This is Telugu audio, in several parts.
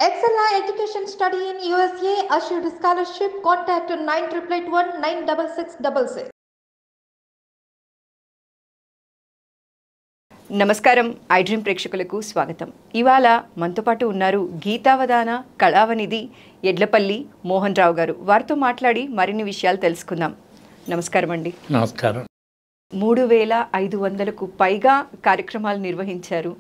Excella Education Study in USA assured scholarship. Contact 9881 96666. నమస్కారం ఐడ్రీమ్ ప్రేక్షకులకు స్వాగతం. ఇవాళ మనతో పాటు ఉన్నారు గీతావధాన కళావనిధి ఎడ్లపల్లి మోహన్ రావు గారు. వారితో మాట్లాడి మరిన్ని విషయాలు తెలుసుకుందాం. నమస్కారం అండి. నమస్కారం. 3500కు పైగా కార్యక్రమాలు నిర్వహించారు.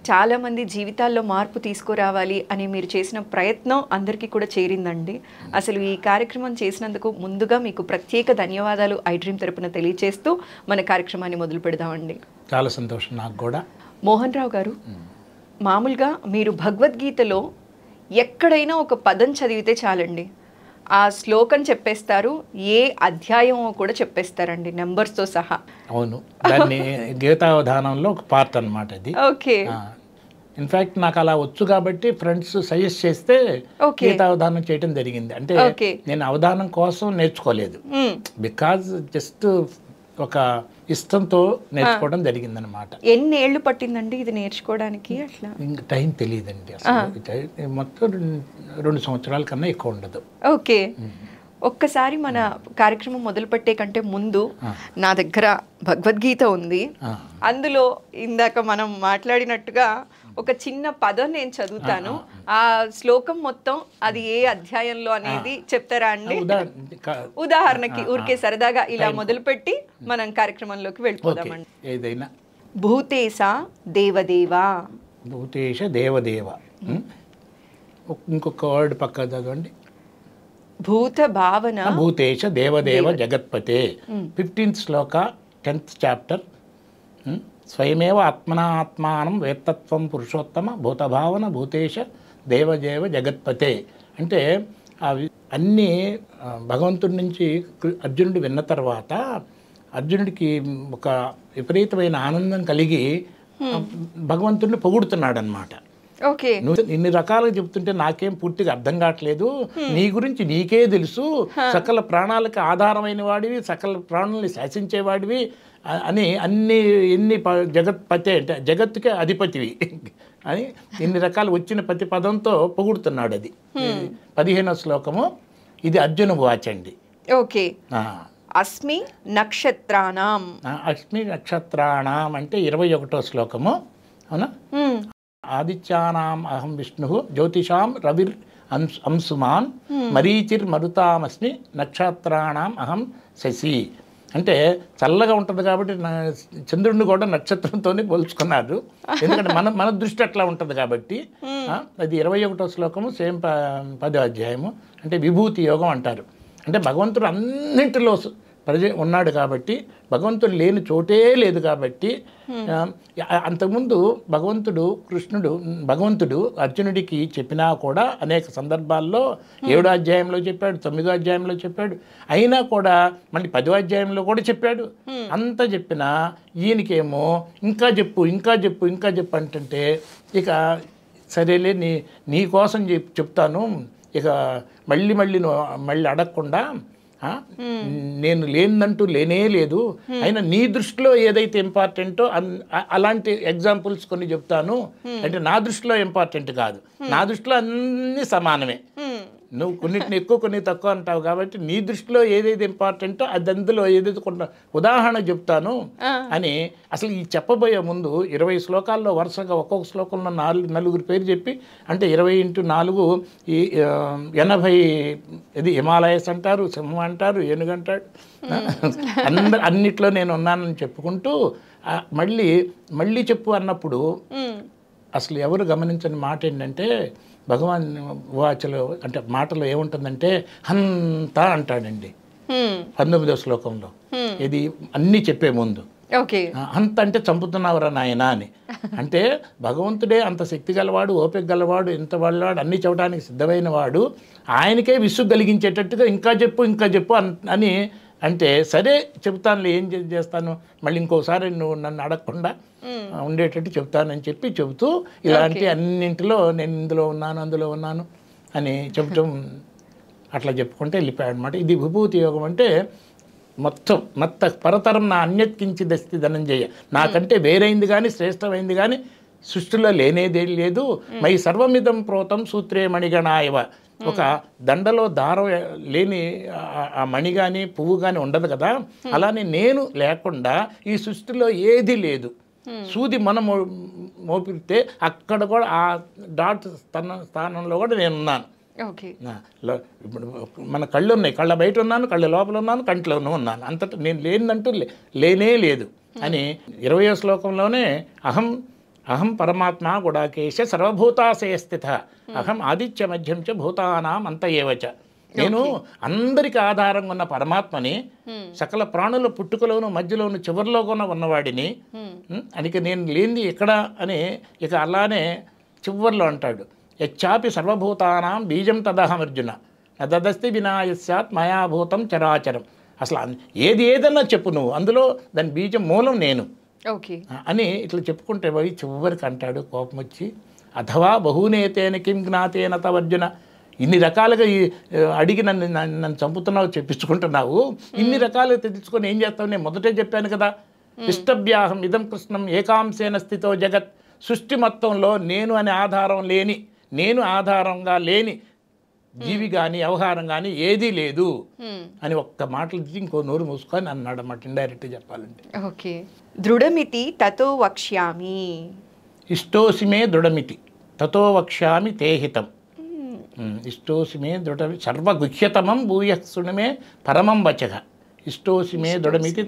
చాలామంది జీవితాల్లో మార్పు తీసుకురావాలి అని మీరు చేసిన ప్రయత్నం అందరికీ కూడా చేరిందండి. అసలు ఈ కార్యక్రమం చేసినందుకు ముందుగా మీకు ప్రత్యేక ధన్యవాదాలు ఐడ్రీమ్ తరపున తెలియజేస్తూ మన కార్యక్రమాన్ని మొదలు పెడదామండి. చాలా సంతోషం నాకు కూడా. మోహన్ రావు గారు, మామూలుగా మీరు భగవద్గీతలో ఎక్కడైనా ఒక పదం చదివితే చాలండి, ఆ శ్లోకం చెప్పేస్తారు, ఏ అధ్యాయమో కూడా చెప్పేస్తారండి నెంబర్స్తో సహా. అవును, దాన్ని గీతావధానంలో ఒక పార్ట్ అన్నమాట ఇది. ఓకే. ఇన్ఫ్యాక్ట్ నాకు అలా వచ్చు కాబట్టి ఫ్రెండ్స్ సజెస్ట్ చేస్తే గీతావధానం చేయడం జరిగింది. అంటే నేను అవధానం కోసం నేర్చుకోలేదు, బికాజ్ జస్ట్ ఒక ఇష్టంతో నేర్చుకోవడం జరిగింది అనమాట. ఎన్ని ఏళ్ళు పట్టిందండి ఇది నేర్చుకోవడానికి? అట్లా ఇంకా టైం తెలియదండి అసలు. మొత్తం 2 సంవత్సరాల కన్నా ఎక్కువ ఉండదు. ఓకే. ఒక్కసారి మన కార్యక్రమం మొదలుపెట్టే కంటే ముందు నా దగ్గర భగవద్గీత ఉంది. అందులో ఇందాక మనం మాట్లాడినట్టుగా ఒక చిన్న పదం నేను చదువుతాను. ఆ శ్లోకం మొత్తం అది ఏ అధ్యాయంలో అనేది చెప్తారా అండి? ఉదాహరణకి ఊరికే సరదాగా ఇలా మొదలుపెట్టి మనం కార్యక్రమంలోకి వెళ్ళిపోదామండి. ఏదైనా భూతేశ దేవదేవా. భూతేశ దేవదేవ. ఇంకొక వర్డ్ పక్క చదవండి. భూత భావన. భూతేశ దేవదేవ జగత్పతే. 15th శ్లోక 10th చాప్టర్. స్వయమేవ ఆత్మనా ఆత్మానం వేత్తత్వం పురుషోత్తమ భూతభావన భూతేశ దేవదేవ జగత్పతే. అంటే అవి అన్నీ భగవంతుడి నుంచి అర్జునుడు విన్న తర్వాత అర్జునుడికి ఒక విపరీతమైన ఆనందం కలిగి భగవంతుడిని పొగుడుతున్నాడు అనమాట. ఓకే. నువ్వు ఇన్ని రకాలుగా చెప్తుంటే నాకేం పూర్తిగా అర్థం కావట్లేదు, నీ గురించి నీకే తెలుసు, సకల ప్రాణాలకు ఆధారమైన వాడివి, సకల ప్రాణుల్ని శాసించేవాడివి అని ఎన్ని జగత్పతి అంటే జగత్తుకే అధిపతివి అని ఇన్ని రకాలు వచ్చిన ప్రతి పదంతో పొగుడుతున్నాడు. అది 15వ శ్లోకము. ఇది అర్జున వాచండి. ఓకే. అస్మి నక్షత్రాణం. అస్మి నక్షత్రాణం అంటే 21వ శ్లోకము. అవునా? ఆదిత్యానాం అహం విష్ణు జ్యోతిషాం రవిర్ అంశుమాన్ మరీచిర్ మరుతామస్మి నక్షత్రాణం అహం శశి. అంటే చల్లగా ఉంటుంది కాబట్టి చంద్రుడిని కూడా నక్షత్రంతోనే పోల్చుకున్నారు. ఎందుకంటే మన దృష్టి అట్లా ఉంటుంది కాబట్టి. అది 21వ శ్లోకము, సేమ్ 10వ అధ్యాయము. అంటే విభూతి యోగం అంటారు. అంటే భగవంతుడు అన్నింటిలో ఉన్నాడు కాబట్టి, భగవంతుడు లేని చోటే లేదు కాబట్టి. అంతకుముందు భగవంతుడు అర్జునుడికి చెప్పినా కూడా అనేక సందర్భాల్లో 7వ అధ్యాయంలో చెప్పాడు, 9వ అధ్యాయంలో చెప్పాడు, అయినా కూడా మళ్ళీ 10వ అధ్యాయంలో కూడా చెప్పాడు. అంత చెప్పినా ఈయనకేమో ఇంకా చెప్పు అంటే ఇక సరేలే నీ కోసం చెప్తాను, ఇక మళ్ళీ అడగకుండా నేను లేనంటూ లేనే లేదు, అయినా నీ దృష్టిలో ఏదైతే ఇంపార్టెంటో అలాంటి ఎగ్జాంపుల్స్ కొన్ని చెప్తాను. అంటే నా దృష్టిలో ఇంపార్టెంట్ కాదు, నా దృష్టిలో అన్నీ సమానమే. నువ్వు కొన్నిటిని ఎక్కువ కొన్ని తక్కువ అంటావు కాబట్టి నీ దృష్టిలో ఏదైతే ఇంపార్టెంటో అది అందులో ఏదైతే కొంత ఉదాహరణ చెప్తాను అని. అసలు ఈ చెప్పబోయే ముందు 20 శ్లోకాల్లో వరుసగా ఒక్కొక్క శ్లోకంలో 4 పేరు చెప్పి, అంటే 20 × 4 80. ఇది హిమాలయస్ అంటారు, సింహం అంటారు, ఏనుగు అంటాడు, అన్నిట్లో నేను ఉన్నానని చెప్పుకుంటూ మళ్ళీ చెప్పు అన్నప్పుడు అసలు ఎవరు గమనించని మాట ఏంటంటే, భగవాన్ వాచలో అంటే మాటలో ఏముంటుందంటే హంత అంటాడండి 19వ శ్లోకంలో. ఇది అన్నీ చెప్పే ముందు హంత అంటే చంపుతున్నావురా నాయనా అని. అంటే భగవంతుడే అంత శక్తి గలవాడు, ఓపిక గలవాడు, ఎంత వాళ్ళవాడు, అన్నీ చెప్పడానికి సిద్ధమైన వాడు, ఆయనకే విసుగు కలిగించేటట్టుగా ఇంకా చెప్పు అని అంటే, సరే చెప్తానులే, ఏం చేస్తాను, మళ్ళీ ఇంకోసారి నువ్వు నన్ను అడగకుండా ఉండేటట్టు చెప్తానని చెబుతూ ఇలాంటి అన్నింటిలో నేను ఇందులో ఉన్నాను అందులో ఉన్నాను అని చెప్పటం అట్లా చెప్పుకుంటే వెళ్ళిపోయాడు అనమాట. ఇది విభూతి యోగం. అంటే మత్త పరతరం నా అన్యత్కించి దస్తి ధనంజయ, నాకంటే వేరైంది కానీ శ్రేష్టమైంది కానీ సృష్టిలో లేనేదే లేదు. మై సర్వమిదం ప్రోతం సూత్రే మణిగణాయవ. ఒక దండలో దారం లేని ఆ మణి కానీ పువ్వు కానీ ఉండదు కదా, అలానే నేను లేకుండా ఈ సృష్టిలో ఏది లేదు. సూది మనం మోపితే అక్కడ కూడా ఆ డాట్ స్థానంలో కూడా నేనున్నాను. ఇప్పుడు మన కళ్ళు ఉన్నాయి, కళ్ళ బయట ఉన్నాను, కళ్ళ లోపల ఉన్నాను, కంట్లోనూ ఉన్నాను. అంతటా నేను లేనిదంటూ లేనే లేదు అని 20వ శ్లోకంలోనే అహం పరమాత్మ గుడాకేశ సర్వభూతాశయ స్థిత అహం ఆదిత్య మధ్యం చ భూతానాం అంత ఏవచ. నేను అందరికి ఆధారంగా ఉన్న పరమాత్మని, సకల ప్రాణుల పుట్టుకలోను మధ్యలోను చివరిలో ఉన్నవాడిని, అనికి నేను లేనిది ఎక్కడ అని ఇక అలానే చివరిలో అంటాడు. యచ్చాపి సర్వభూతానాం బీజం తదహమర్జున నదస్తి వినాయస్యాత్ మయాభూతం చరాచరం. అసలు ఏది ఏదన్నా చెప్పు నువ్వు, అందులో దాని బీజం మూలం నేను అని ఇట్లా చెప్పుకుంటే పోయి చివరికి అంటాడు కోపం వచ్చి, అథవా బహునేతేన కిం జ్ఞాతేన తవర్జున. ఇన్ని రకాలుగా అడిగి నన్ను చంపుతున్నావు, చెప్పించుకుంటున్నావు, ఇన్ని రకాలుగా తెలుసుకొని ఏం చేస్తావు? నేను మొదటే చెప్పాను కదా, ఇష్టభ్యాహం ఇదం కృష్ణం ఏకాంశేన స్థితో జగత్. సృష్టి మొత్తంలో నేను అనే ఆధారం లేని, నేను ఆధారంగా లేని జీవి కానీ వ్యవహారం కానీ ఏదీ లేదు అని ఒక్క మాటలు ఇంకో నోరు మూసుకొని అన్నాడు అన్నమాట, ఇండైరెక్ట్ చెప్పాలంటే. ఓకే. దృఢమితి తతో వక్ష్యామి. ఇష్టోసిమే దృఢమితి తతో వక్ష్యామి తేహితం. ఇష్టోసిమే దృఢ సర్వగుహ్యతమం భూయస్సుణమే పరమం వచః. ఇష్టోసిమే దృఢమితి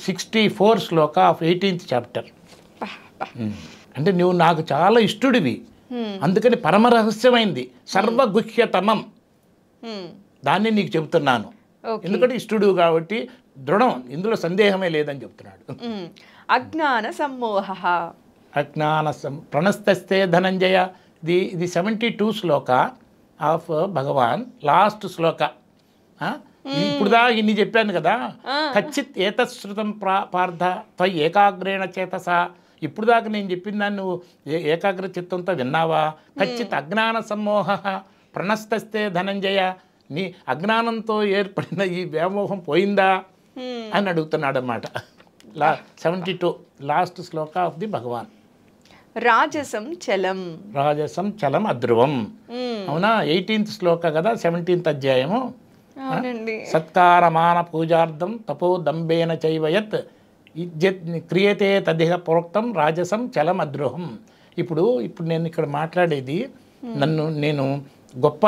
64 శ్లోక ఆఫ్ 18th చాప్టర్. అంటే నువ్వు నాకు చాలా ఇష్టుడివి, అందుకని పరమ రహస్యమైంది సర్వగుహ్యతమం దాన్ని నీకు చెబుతున్నాను. ఎందుకంటే ఇష్టుడు కాబట్టి దృఢం, ఇందులో సందేహమే లేదని చెప్తున్నాడు. అజ్ఞాన సమ్మోహ. ప్రణస్తస్తే ధనంజయ. ఇది 72 శ్లోక ఆఫ్ భగవాన్, లాస్ట్ శ్లోక. ఇప్పుడు దా ఇన్ని చెప్పాను కదా. కచ్చిత్ ఏతశ్రుతం పార్థ త్వయి ఏకాగ్రేణ చేతస. ఇప్పుడు దాకా నేను చెప్పిన దాన్ని నువ్వు ఏకాగ్ర చిత్తంతో విన్నావా? కచ్చిత్ అజ్ఞాన సమ్మోహ ప్రణస్తస్తే ధనంజయ. నీ అజ్ఞానంతో ఏర్పడిన ఈ వ్యామోహం పోయిందా అని అడుగుతున్నాడు అన్నమాట. 72 last shloka of the Bhagavan. రాజసం చలం. రాజసం చలం అధ్రువం. అవునా? 18th శ్లోక కదా, 17th అధ్యాయము. సత్కారమాన పూజార్థం తపో దంబేన చైవయత్ క్రియతే తదిహ ప్రోక్తం రాజసం చలం అద్రోహం. ఇప్పుడు నేను ఇక్కడ మాట్లాడేది నేను గొప్ప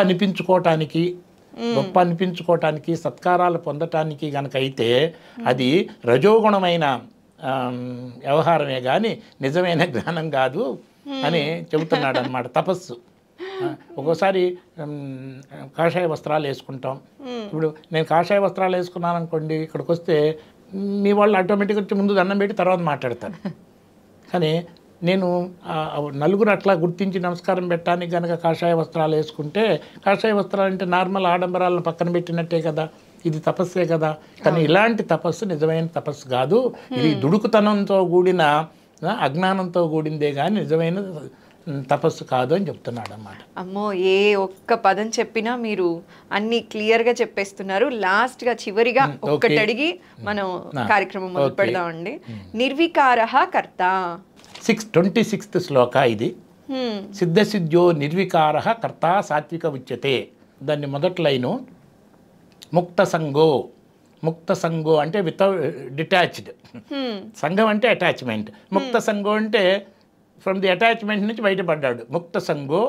అనిపించుకోవటానికి సత్కారాలు పొందటానికి కనుక అయితే అది రజోగుణమైన వ్యవహారమే కానీ నిజమైన జ్ఞానం కాదు అని చెబుతున్నాడు అన్నమాట. తపస్సు. ఒక్కోసారి కాషాయ వస్త్రాలు వేసుకుంటాం. ఇప్పుడు నేను కాషాయ వస్త్రాలు వేసుకున్నాను అనుకోండి, ఇక్కడికి వస్తే మీ వాళ్ళు ఆటోమేటిక్గా వచ్చి ముందు దండం పెట్టి తర్వాత మాట్లాడతారు. కానీ నేను నలుగురు అట్లా గుర్తించి నమస్కారం పెట్టడానికి కనుక కాషాయ వస్త్రాలు వేసుకుంటే, కాషాయ వస్త్రాలు అంటే నార్మల్ ఆడంబరాలను పక్కన పెట్టినట్టే కదా, ఇది తపస్సే కదా. కానీ ఇలాంటి తపస్సు నిజమైన తపస్సు కాదు. ఇది దుడుకుతనంతో కూడిన అజ్ఞానంతో కూడిందే కానీ నిజమైన తపస్సు కాదు అని చెప్తున్నాడు అన్నమాట. అమ్మో, ఏ ఒక్క పదం చెప్పినా మీరు అన్ని క్లియర్గా చెప్పేస్తున్నారు. లాస్ట్గా చివరిగా ఒక్కటి అడిగి మనం కార్యక్రమం మొదలు పెడదామండి. నిర్వికారః కర్త. 26th శ్లోక ఇది. సిద్ధసిద్ధ్యో నిర్వికారః కర్త సాత్విక ఉచ్యతే. దాన్ని మొదటి లైను ముక్త సంగో అంటే వితౌట్ డిటాచ్డ్. సంఘం అంటే అటాచ్మెంట్. ముక్త సంగో అంటే ఫ్రమ్ ది అటాచ్మెంట్ నుంచి బయటపడ్డాడు. ముక్త సంగో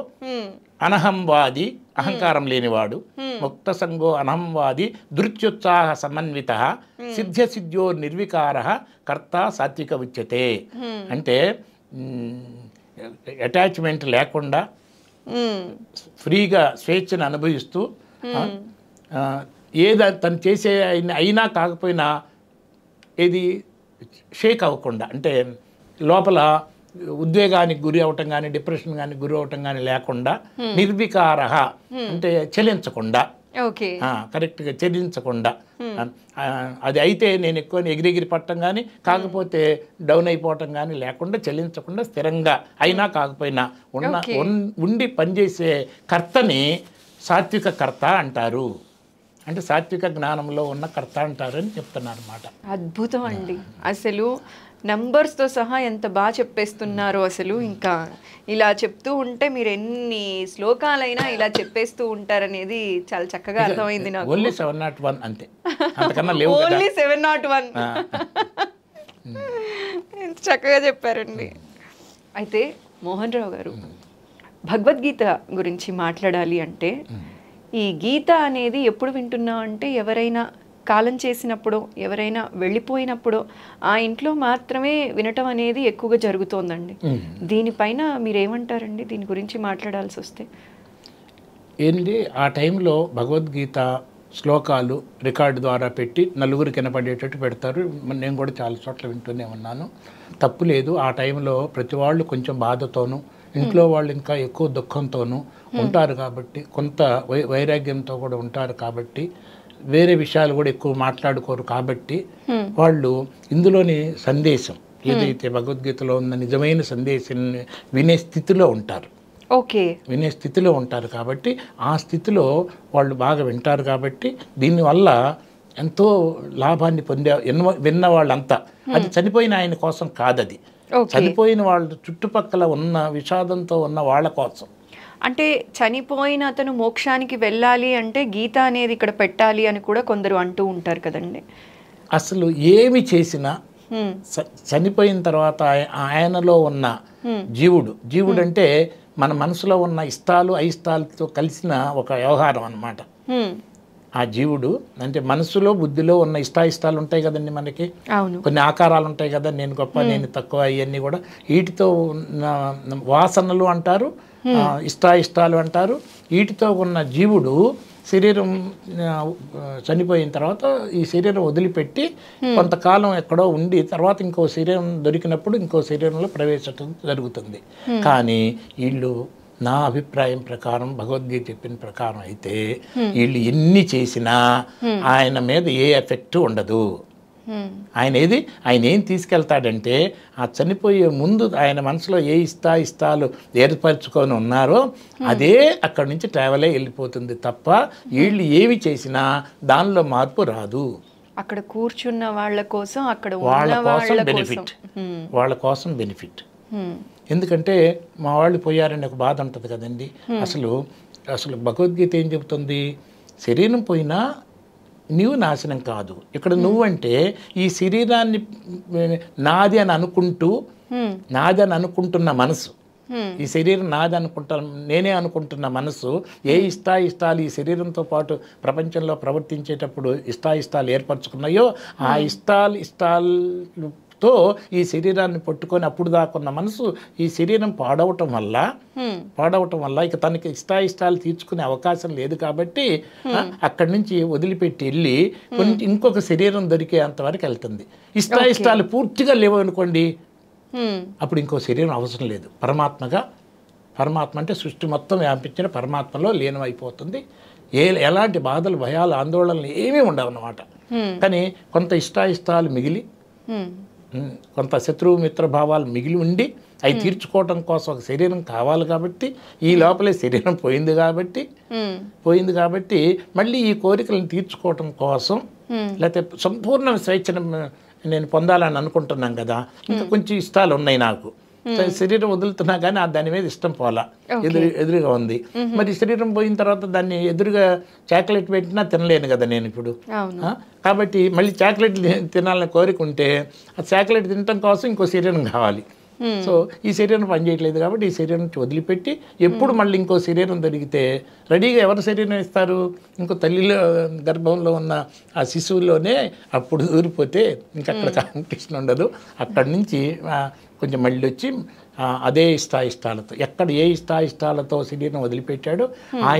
అనహంవాది, అహంకారం లేనివాడు. ముక్త సంగో అనహంవాది ధృత్యుత్సాహ సమన్విత సిద్ధ్యసిద్ధ్యో నిర్వికారః కర్త సాత్విక ఉచ్యతే. అంటే అటాచ్మెంట్ లేకుండా ఫ్రీగా స్వేచ్ఛను అనుభవిస్తూ ఏది తను చేసే అయినా కాకపోయినా ఏది షేక్ అవ్వకుండా, అంటే లోపల ఉద్వేగానికి గురి అవటం కానీ డిప్రెషన్ కానీ గురి అవటం కానీ లేకుండా, నిర్వికారః అంటే చలించకుండా, కరెక్ట్గా చలించకుండా. అది అయితే నేను ఎక్కువ ఎగిరెగిరి పట్టడం కానీ కాకపోతే డౌన్ అయిపోవటం కానీ లేకుండా చలించకుండా స్థిరంగా అయినా కాకపోయినా ఉండి పనిచేసే కర్తని సాత్విక కర్త అంటారు. అంటే సాత్విక జ్ఞానంలో ఉన్న కర్త అంటారు అని చెప్తున్నారు అన్నమాట. అద్భుతం అండి. అసలు నంబర్స్తో సహా ఎంత బాగా చెప్పేస్తున్నారో అసలు. ఇంకా ఇలా చెప్తూ ఉంటే మీరు ఎన్ని శ్లోకాలైనా ఇలా చెప్పేస్తూ ఉంటారనేది చాలా చక్కగా అర్థమైంది నాకు. ఓన్లీ 701 అంతే, అంతకన్నా లేవు. ఓన్లీ 701. చక్కగా చెప్పారండి. అయితే మోహన్ రావు గారు, భగవద్గీత గురించి మాట్లాడాలి అంటే ఈ గీత అనేది ఎప్పుడు వింటున్నాం అంటే ఎవరైనా కాలం చేసినప్పుడు, ఎవరైనా వెళ్ళిపోయినప్పుడు ఆ ఇంట్లో మాత్రమే వినటం అనేది ఎక్కువగా జరుగుతోందండి. దీనిపైన మీరేమంటారండి, దీని గురించి మాట్లాడాల్సి వస్తే? ఏంటి ఆ టైంలో భగవద్గీత శ్లోకాలు రికార్డు ద్వారా పెట్టి నలుగురికి వినపడేటట్టు పెడతారు. నేను కూడా చాలా చోట్ల వింటూనే ఉన్నాను, తప్పు లేదు. ఆ టైంలో ప్రతి వాళ్ళు కొంచెం బాధతోనూ, ఇంట్లో వాళ్ళు ఇంకా ఎక్కువ దుఃఖంతోనూ ఉంటారు కాబట్టి, కొంత వైరాగ్యంతో కూడా ఉంటారు కాబట్టి, వేరే విషయాలు కూడా ఎక్కువ మాట్లాడుకోరు కాబట్టి, వాళ్ళు ఇందులోని సందేశం ఏదైతే భగవద్గీతలో ఉన్న నిజమైన సందేశాన్ని వినే స్థితిలో ఉంటారు. ఓకే, వినే స్థితిలో ఉంటారు కాబట్టి, ఆ స్థితిలో వాళ్ళు బాగా వింటారు కాబట్టి, దీనివల్ల ఎంతో లాభాన్ని విన్న వాళ్ళంతా. అది చనిపోయిన ఆయన కోసం కాదది, చనిపోయిన వాళ్ళ చుట్టుపక్కల ఉన్న విషాదంతో ఉన్న వాళ్ళ కోసం. అంటే చనిపోయిన అతను మోక్షానికి వెళ్ళాలి అంటే గీత అనేది ఇక్కడ పెట్టాలి అని కూడా కొందరు అంటూ ఉంటారు కదండి. అసలు ఏమి చేసినా చనిపోయిన తర్వాత ఆయనలో ఉన్న జీవుడు అంటే మన మనసులో ఉన్న ఇష్టాలు అయిష్టాలతో కలిసిన ఒక వ్యవహారం అన్నమాట. ఆ జీవుడు అంటే మనసులో బుద్ధిలో ఉన్న ఇష్టాయిష్టాలు ఉంటాయి కదండి మనకి, కొన్ని ఆకారాలు ఉంటాయి కదా, నేను గొప్ప నేను తక్కువ, ఇవన్నీ కూడా వీటితో ఉన్న వాసనలు అంటారు, ఇష్టాయిష్టాలు అంటారు. వీటితో ఉన్న జీవుడు శరీరం చనిపోయిన తర్వాత ఈ శరీరం వదిలిపెట్టి కొంతకాలం ఎక్కడో ఉండి తర్వాత ఇంకో శరీరం దొరికినప్పుడు ఇంకో శరీరంలో ప్రవేశించడం జరుగుతుంది. కానీ వీళ్ళు నా అభిప్రాయం ప్రకారం, భగవద్గీత చెప్పిన ప్రకారం అయితే వీళ్ళు ఎన్ని చేసినా ఆయన మీద ఏ ఎఫెక్ట్ ఉండదు. ఆయన ఏం తీసుకెళ్తాడంటే ఆ చనిపోయే ముందు ఆయన మనసులో ఏ ఇష్టాలు ఏర్పరచుకొని ఉన్నారో అదే అక్కడి నుంచి ట్రావెల్ అయ్యి వెళ్ళిపోతుంది తప్ప వీళ్ళు ఏమి చేసినా దానిలో మార్పు రాదు. అక్కడ కూర్చున్న వాళ్ళ కోసం, అక్కడ వాళ్ళ కోసం బెనిఫిట్. ఎందుకంటే మా వాళ్ళు పోయారని ఒక బాధ ఉంటుంది కదండి. అసలు భగవద్గీత ఏం చెబుతుంది, శరీరం పోయినా నీవు నాశనం కాదు. ఇక్కడ నువ్వంటే ఈ శరీరాన్ని నాది అని అనుకుంటున్న మనసు, ఈ శరీరం నాది నేనే అనుకుంటున్న మనసు ఏ ఇష్టాలు ఈ శరీరంతో పాటు ప్రపంచంలో ప్రవర్తించేటప్పుడు ఇష్టాలు ఏర్పరచుకున్నాయో ఆ ఇష్టాలతో ఈ శరీరాన్ని పట్టుకొని అప్పుడు దాకున్న మనసు ఈ శరీరం పాడవటం వల్ల ఇక తనకి ఇష్టాలు తీర్చుకునే అవకాశం లేదు కాబట్టి అక్కడి నుంచి వదిలిపెట్టి వెళ్ళి ఇంకొక శరీరం దొరికేంతవరకు వెళ్తుంది. ఇష్టాలు పూర్తిగా లేవు అనుకోండి, అప్పుడు ఇంకో శరీరం అవసరం లేదు. పరమాత్మ అంటే సృష్టి మొత్తం వ్యాపించిన పరమాత్మలో లీనమైపోతుంది. ఎలాంటి బాధలు, భయాలు, ఆందోళనలు ఏమీ ఉండవు అన్నమాట. కానీ కొంత ఇష్టాలు మిగిలి, కొంత శత్రువు మిత్ర భావాలు మిగిలి ఉండి అవి తీర్చుకోవటం కోసం ఒక శరీరం కావాలి కాబట్టి, ఈ లోపలే శరీరం పోయింది కాబట్టి మళ్ళీ ఈ కోరికలను తీర్చుకోవటం కోసం, లేకపోతే సంపూర్ణ స్వేచ్ఛను నేను పొందాలని అనుకుంటున్నాం కదా, ఇంకా కొంచెం ఇష్టాలు ఉన్నాయి నాకు, శరీరం వదులుతున్నా కానీ దాని మీద ఇష్టం పోలా, ఎదురుగా ఉంది. మరి శరీరం పోయిన తర్వాత దాన్ని ఎదురుగా చాక్లెట్ పెట్టినా తినలేను కదా నేను ఇప్పుడు. కాబట్టి మళ్ళీ చాక్లెట్ తినాలని కోరికుంటే ఆ చాక్లెట్ తినటం కోసం ఇంకో శరీరం కావాలి. సో ఈ శరీరం పనిచేయట్లేదు కాబట్టి ఈ శరీరం నుంచి వదిలిపెట్టి ఎప్పుడు మళ్ళీ ఇంకో శరీరం దొరికితే రెడీగా ఎవరి శరీరం ఇస్తారు? ఇంకో తల్లిలో గర్భంలో ఉన్న ఆ శిశువులోనే అప్పుడు దూరిపోతే ఇంకక్కడ కాంపిటీషన్ ఉండదు. అక్కడి నుంచి కొంచెం మళ్ళీ వచ్చి అదే ఇష్టాలతో, ఎక్కడ ఏ ఇష్టాలతో శరీరం వదిలిపెట్టాడో ఆ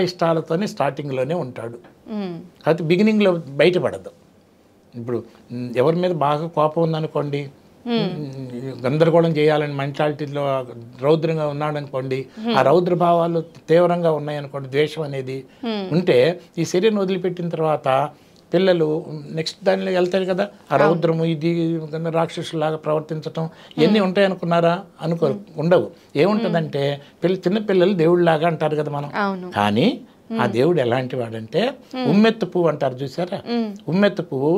ఇష్టాలతోనే స్టార్టింగ్లోనే ఉంటాడు. కాబట్టి బిగినింగ్లో బయటపడదు. ఇప్పుడు ఎవరి మీద బాగా కోపం ఉందనుకోండి, గందరగోళం చేయాలని మెంటాలిటీలో రౌద్రంగా ఉన్నాడనుకోండి, ఆ రౌద్ర భావాలు తీవ్రంగా ఉన్నాయనుకోండి, ద్వేషం అనేది ఉంటే ఈ శరీరం వదిలిపెట్టిన తర్వాత పిల్లలు నెక్స్ట్ దానిలో వెళ్తారు కదా, ఆ రౌద్రము ఇది రాక్షసులాగా ప్రవర్తించటం ఇవన్నీ ఉంటాయి అనుకున్నారా? ఉండవు. ఏముంటుందంటే చిన్నపిల్లలు దేవుళ్ళలాగా అంటారు కదా మనం, కానీ ఆ దేవుడు ఎలాంటి వాడంటే ఉమ్మెత్తు పువ్వు అంటారు చూసారా, ఉమ్మెత్తు పువ్వు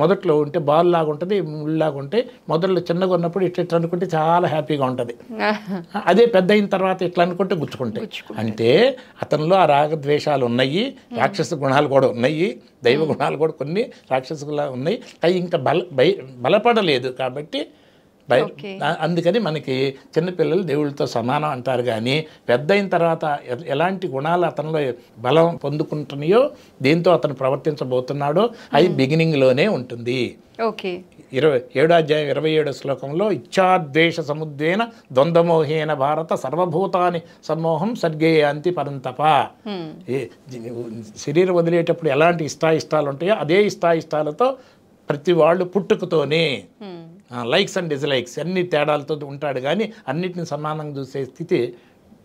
మొదట్లో ఉంటే బాల్ లాగా ఉంటుంది, ముళ్ళలాగా ఉంటాయి. మొదట్లో చిన్నగా ఉన్నప్పుడు ఇట్లా అనుకుంటే చాలా హ్యాపీగా ఉంటుంది. అదే పెద్ద అయిన తర్వాత ఇట్లా అనుకుంటే గుచ్చుకుంటాయి. అంటే అతనిలో ఆ రాగద్వేషాలు ఉన్నాయి, రాక్షస గుణాలు కూడా ఉన్నాయి, దైవ గుణాలు కూడా కొన్ని రాక్షస గుణాలు ఉన్నాయి. అవి ఇంకా బలపడలేదు కాబట్టి అందుకని మనకి చిన్నపిల్లలు దేవుళ్ళతో సమానం అంటారు. కానీ పెద్ద అయిన తర్వాత ఎలాంటి గుణాలు అతనిలో బలం పొందుకుంటున్నాయో, దేంతో అతను ప్రవర్తించబోతున్నాడో అది బిగినింగ్లోనే ఉంటుంది. 27వ అధ్యాయం 27వ శ్లోకంలో ఇచ్ఛాద్వేష సముద్రేన ద్వంద్వమోహేన భారత సర్వభూతాని సమ్మోహం సర్గే అంతి పరంతప. శరీరం వదిలేటప్పుడు ఎలాంటి ఇష్టాయిష్టాలు ఉంటాయో అదే ఇష్టాయిష్టాలతో ప్రతి వాళ్ళు పుట్టుకతోనే లైక్స్ అండ్ డిస్లైక్స్ అన్ని తేడాలతో ఉంటాడు. కానీ అన్నిటిని సమానంగా చూసే స్థితి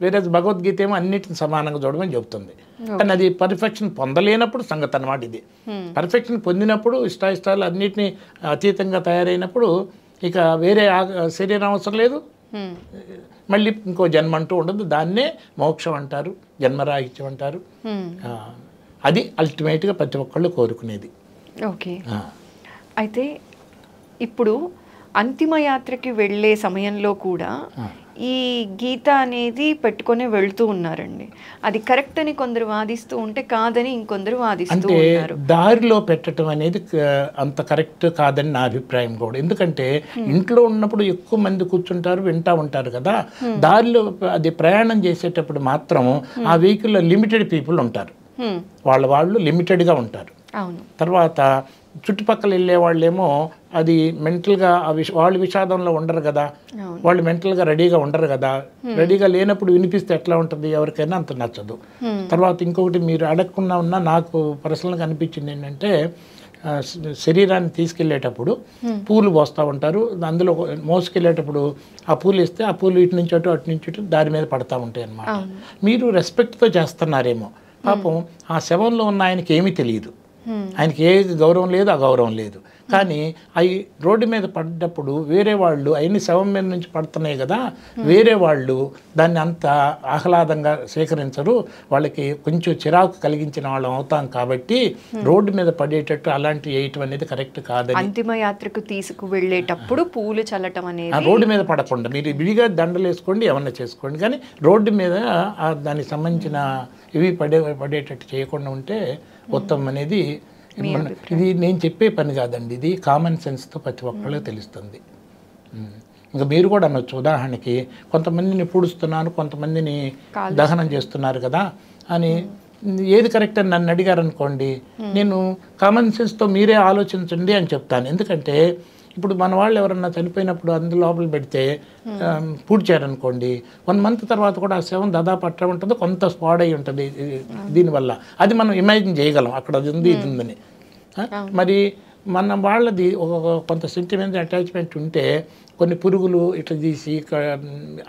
వేరే భగవద్గీత ఏమో అన్నిటిని సమానంగా చూడమని చెబుతుంది. కానీ అది పర్ఫెక్షన్ పొందలేనప్పుడు సంగతి అన్నమాట. ఇది పర్ఫెక్షన్ పొందినప్పుడు ఇష్టాయిష్టాలు అన్నిటినీ అతీతంగా తయారైనప్పుడు ఇక వేరే శరీరం అవసరం లేదు, మళ్ళీ ఇంకో జన్మ అంటూ ఉండదు. దాన్నే మోక్షం అంటారు, జన్మరాహిత్యం అంటారు. అది అల్టిమేట్గా ప్రతి ఒక్కళ్ళు కోరుకునేది. ఓకే, అయితే ఇప్పుడు అంతిమయాత్రకి వెళ్ళే సమయంలో కూడా ఈ గీత అనేది పెట్టుకొని వెళ్తూ ఉన్నారండి. అది కరెక్ట్ అని కొందరు వాదిస్తూ ఉంటే కాదని ఇంకొందరు వాదిస్తూ ఉన్నారు. దారిలో పెట్టడం అనేది అంత కరెక్ట్ కాదని నా అభిప్రాయం కూడా. ఎందుకంటే ఇంట్లో ఉన్నప్పుడు ఎక్కువ మంది కూర్చుంటారు, వింటా ఉంటారు కదా. దారిలో అది ప్రయాణం చేసేటప్పుడు మాత్రం ఆ వెహికల్లో లిమిటెడ్ పీపుల్ ఉంటారు, వాళ్ళు లిమిటెడ్గా ఉంటారు. తర్వాత చుట్టుపక్కల వెళ్ళే వాళ్ళేమో అది మెంటల్గా వాళ్ళు విషాదంలో ఉండరు కదా, వాళ్ళు మెంటల్గా రెడీగా ఉండరు కదా. రెడీగా లేనప్పుడు వినిపిస్తే ఎట్లా ఉంటుంది, ఎవరికైనా అంత నచ్చదు. తర్వాత ఇంకొకటి మీరు అడగకుండా ఉన్నా నాకు పర్సనల్గా అనిపించింది ఏంటంటే, శరీరాన్ని తీసుకెళ్ళేటప్పుడు పూలు పోస్తూ ఉంటారు, అందులో మోసుకెళ్ళేటప్పుడు ఆ పూలు ఇస్తే ఆ పూలు ఇటు నుంచి అటు అటు నుంచి ఇటు దారి మీద పడతా ఉంటాయి అన్నమాట. మీరు రెస్పెక్ట్తో చేస్తున్నారేమో, పాపం ఆ శవంలో ఉన్న ఆయనకి ఏమీ తెలియదు, ఆయనకి ఏ గౌరవం లేదు, అగౌరవం లేదు. కానీ అవి రోడ్డు మీద పడ్డప్పుడు వేరే వాళ్ళు అయిన శవం మీద నుంచి పడుతున్నాయి కదా, వేరే వాళ్ళు దాన్ని అంత ఆహ్లాదంగా స్వీకరించరు. వాళ్ళకి కొంచెం చిరాకు కలిగించిన వాళ్ళం అవుతాం కాబట్టి రోడ్డు మీద పడేటట్టు అలాంటివి వేయటం అనేది కరెక్ట్ కాదని. అంతిమయాత్రకు తీసుకు వెళ్ళేటప్పుడు పూలు చల్లటం అనేది రోడ్డు మీద పడకుండా మీరు విడిగా దండలు వేసుకోండి, ఏమన్నా చేసుకోండి, కానీ రోడ్డు మీద దానికి సంబంధించిన ఇవి పడేటట్టు చేయకుండా ఉంటే ఉత్తమం అనేది. ఇది నేను చెప్పే పని కాదండి, ఇది కామన్ సెన్స్తో ప్రతి ఒక్కళ్ళకి తెలుస్తుంది. ఇంకా మీరు కూడా అనొచ్చు, ఉదాహరణకి కొంతమందిని పూడుస్తున్నాను, కొంతమందిని దహనం చేస్తున్నారు కదా అని. ఏది కరెక్ట్ అని నన్ను అడిగారు అనుకోండి, నేను కామన్ సెన్స్తో మీరే ఆలోచించండి అని చెప్తాను. ఎందుకంటే ఇప్పుడు మన వాళ్ళు ఎవరన్నా చనిపోయినప్పుడు అందులో లోపల పెడితే పూడ్చారనుకోండి, 1 month తర్వాత కూడా ఆ శవం దాదాపు అట్లా ఉంటుంది, కొంత స్పాడ్ అయి ఉంటుంది దీనివల్ల. అది మనం ఇమాజిన్ చేయగలం, అక్కడ అది ఉంది ఇది ఉందని. మరి మన వాళ్ళది కొంత సెంటిమెంట్ అటాచ్మెంట్ ఉంటే కొన్ని పురుగులు ఇట్లా తీసి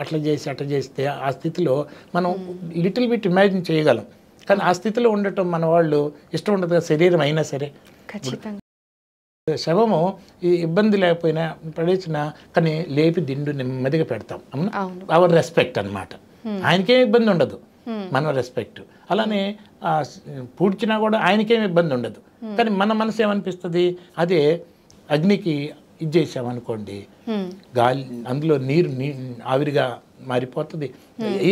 అట్లా చేస్తే ఆ స్థితిలో మనం లిటిల్ బిట్ ఇమాజిన్ చేయగలం. కానీ ఆ స్థితిలో ఉండటం మన వాళ్ళు ఇష్టం ఉండదు కదా, శరీరం అయినా సరే. శవము ఈ ఇబ్బంది లేకపోయినా పడేసినా కానీ లేపి దిండు నెమ్మదిగా పెడతాం, అవర్ రెస్పెక్ట్ అన్నమాట. ఆయనకేం ఇబ్బంది ఉండదు, మన రెస్పెక్ట్. అలానే పూడ్చినా కూడా ఆయనకేం ఇబ్బంది ఉండదు. కానీ మన మనసు ఏమనిపిస్తుంది, అదే అగ్నికి ఇది చేసామనుకోండి, గాలి అందులో నీరు ఆవిరిగా మారిపోతుంది,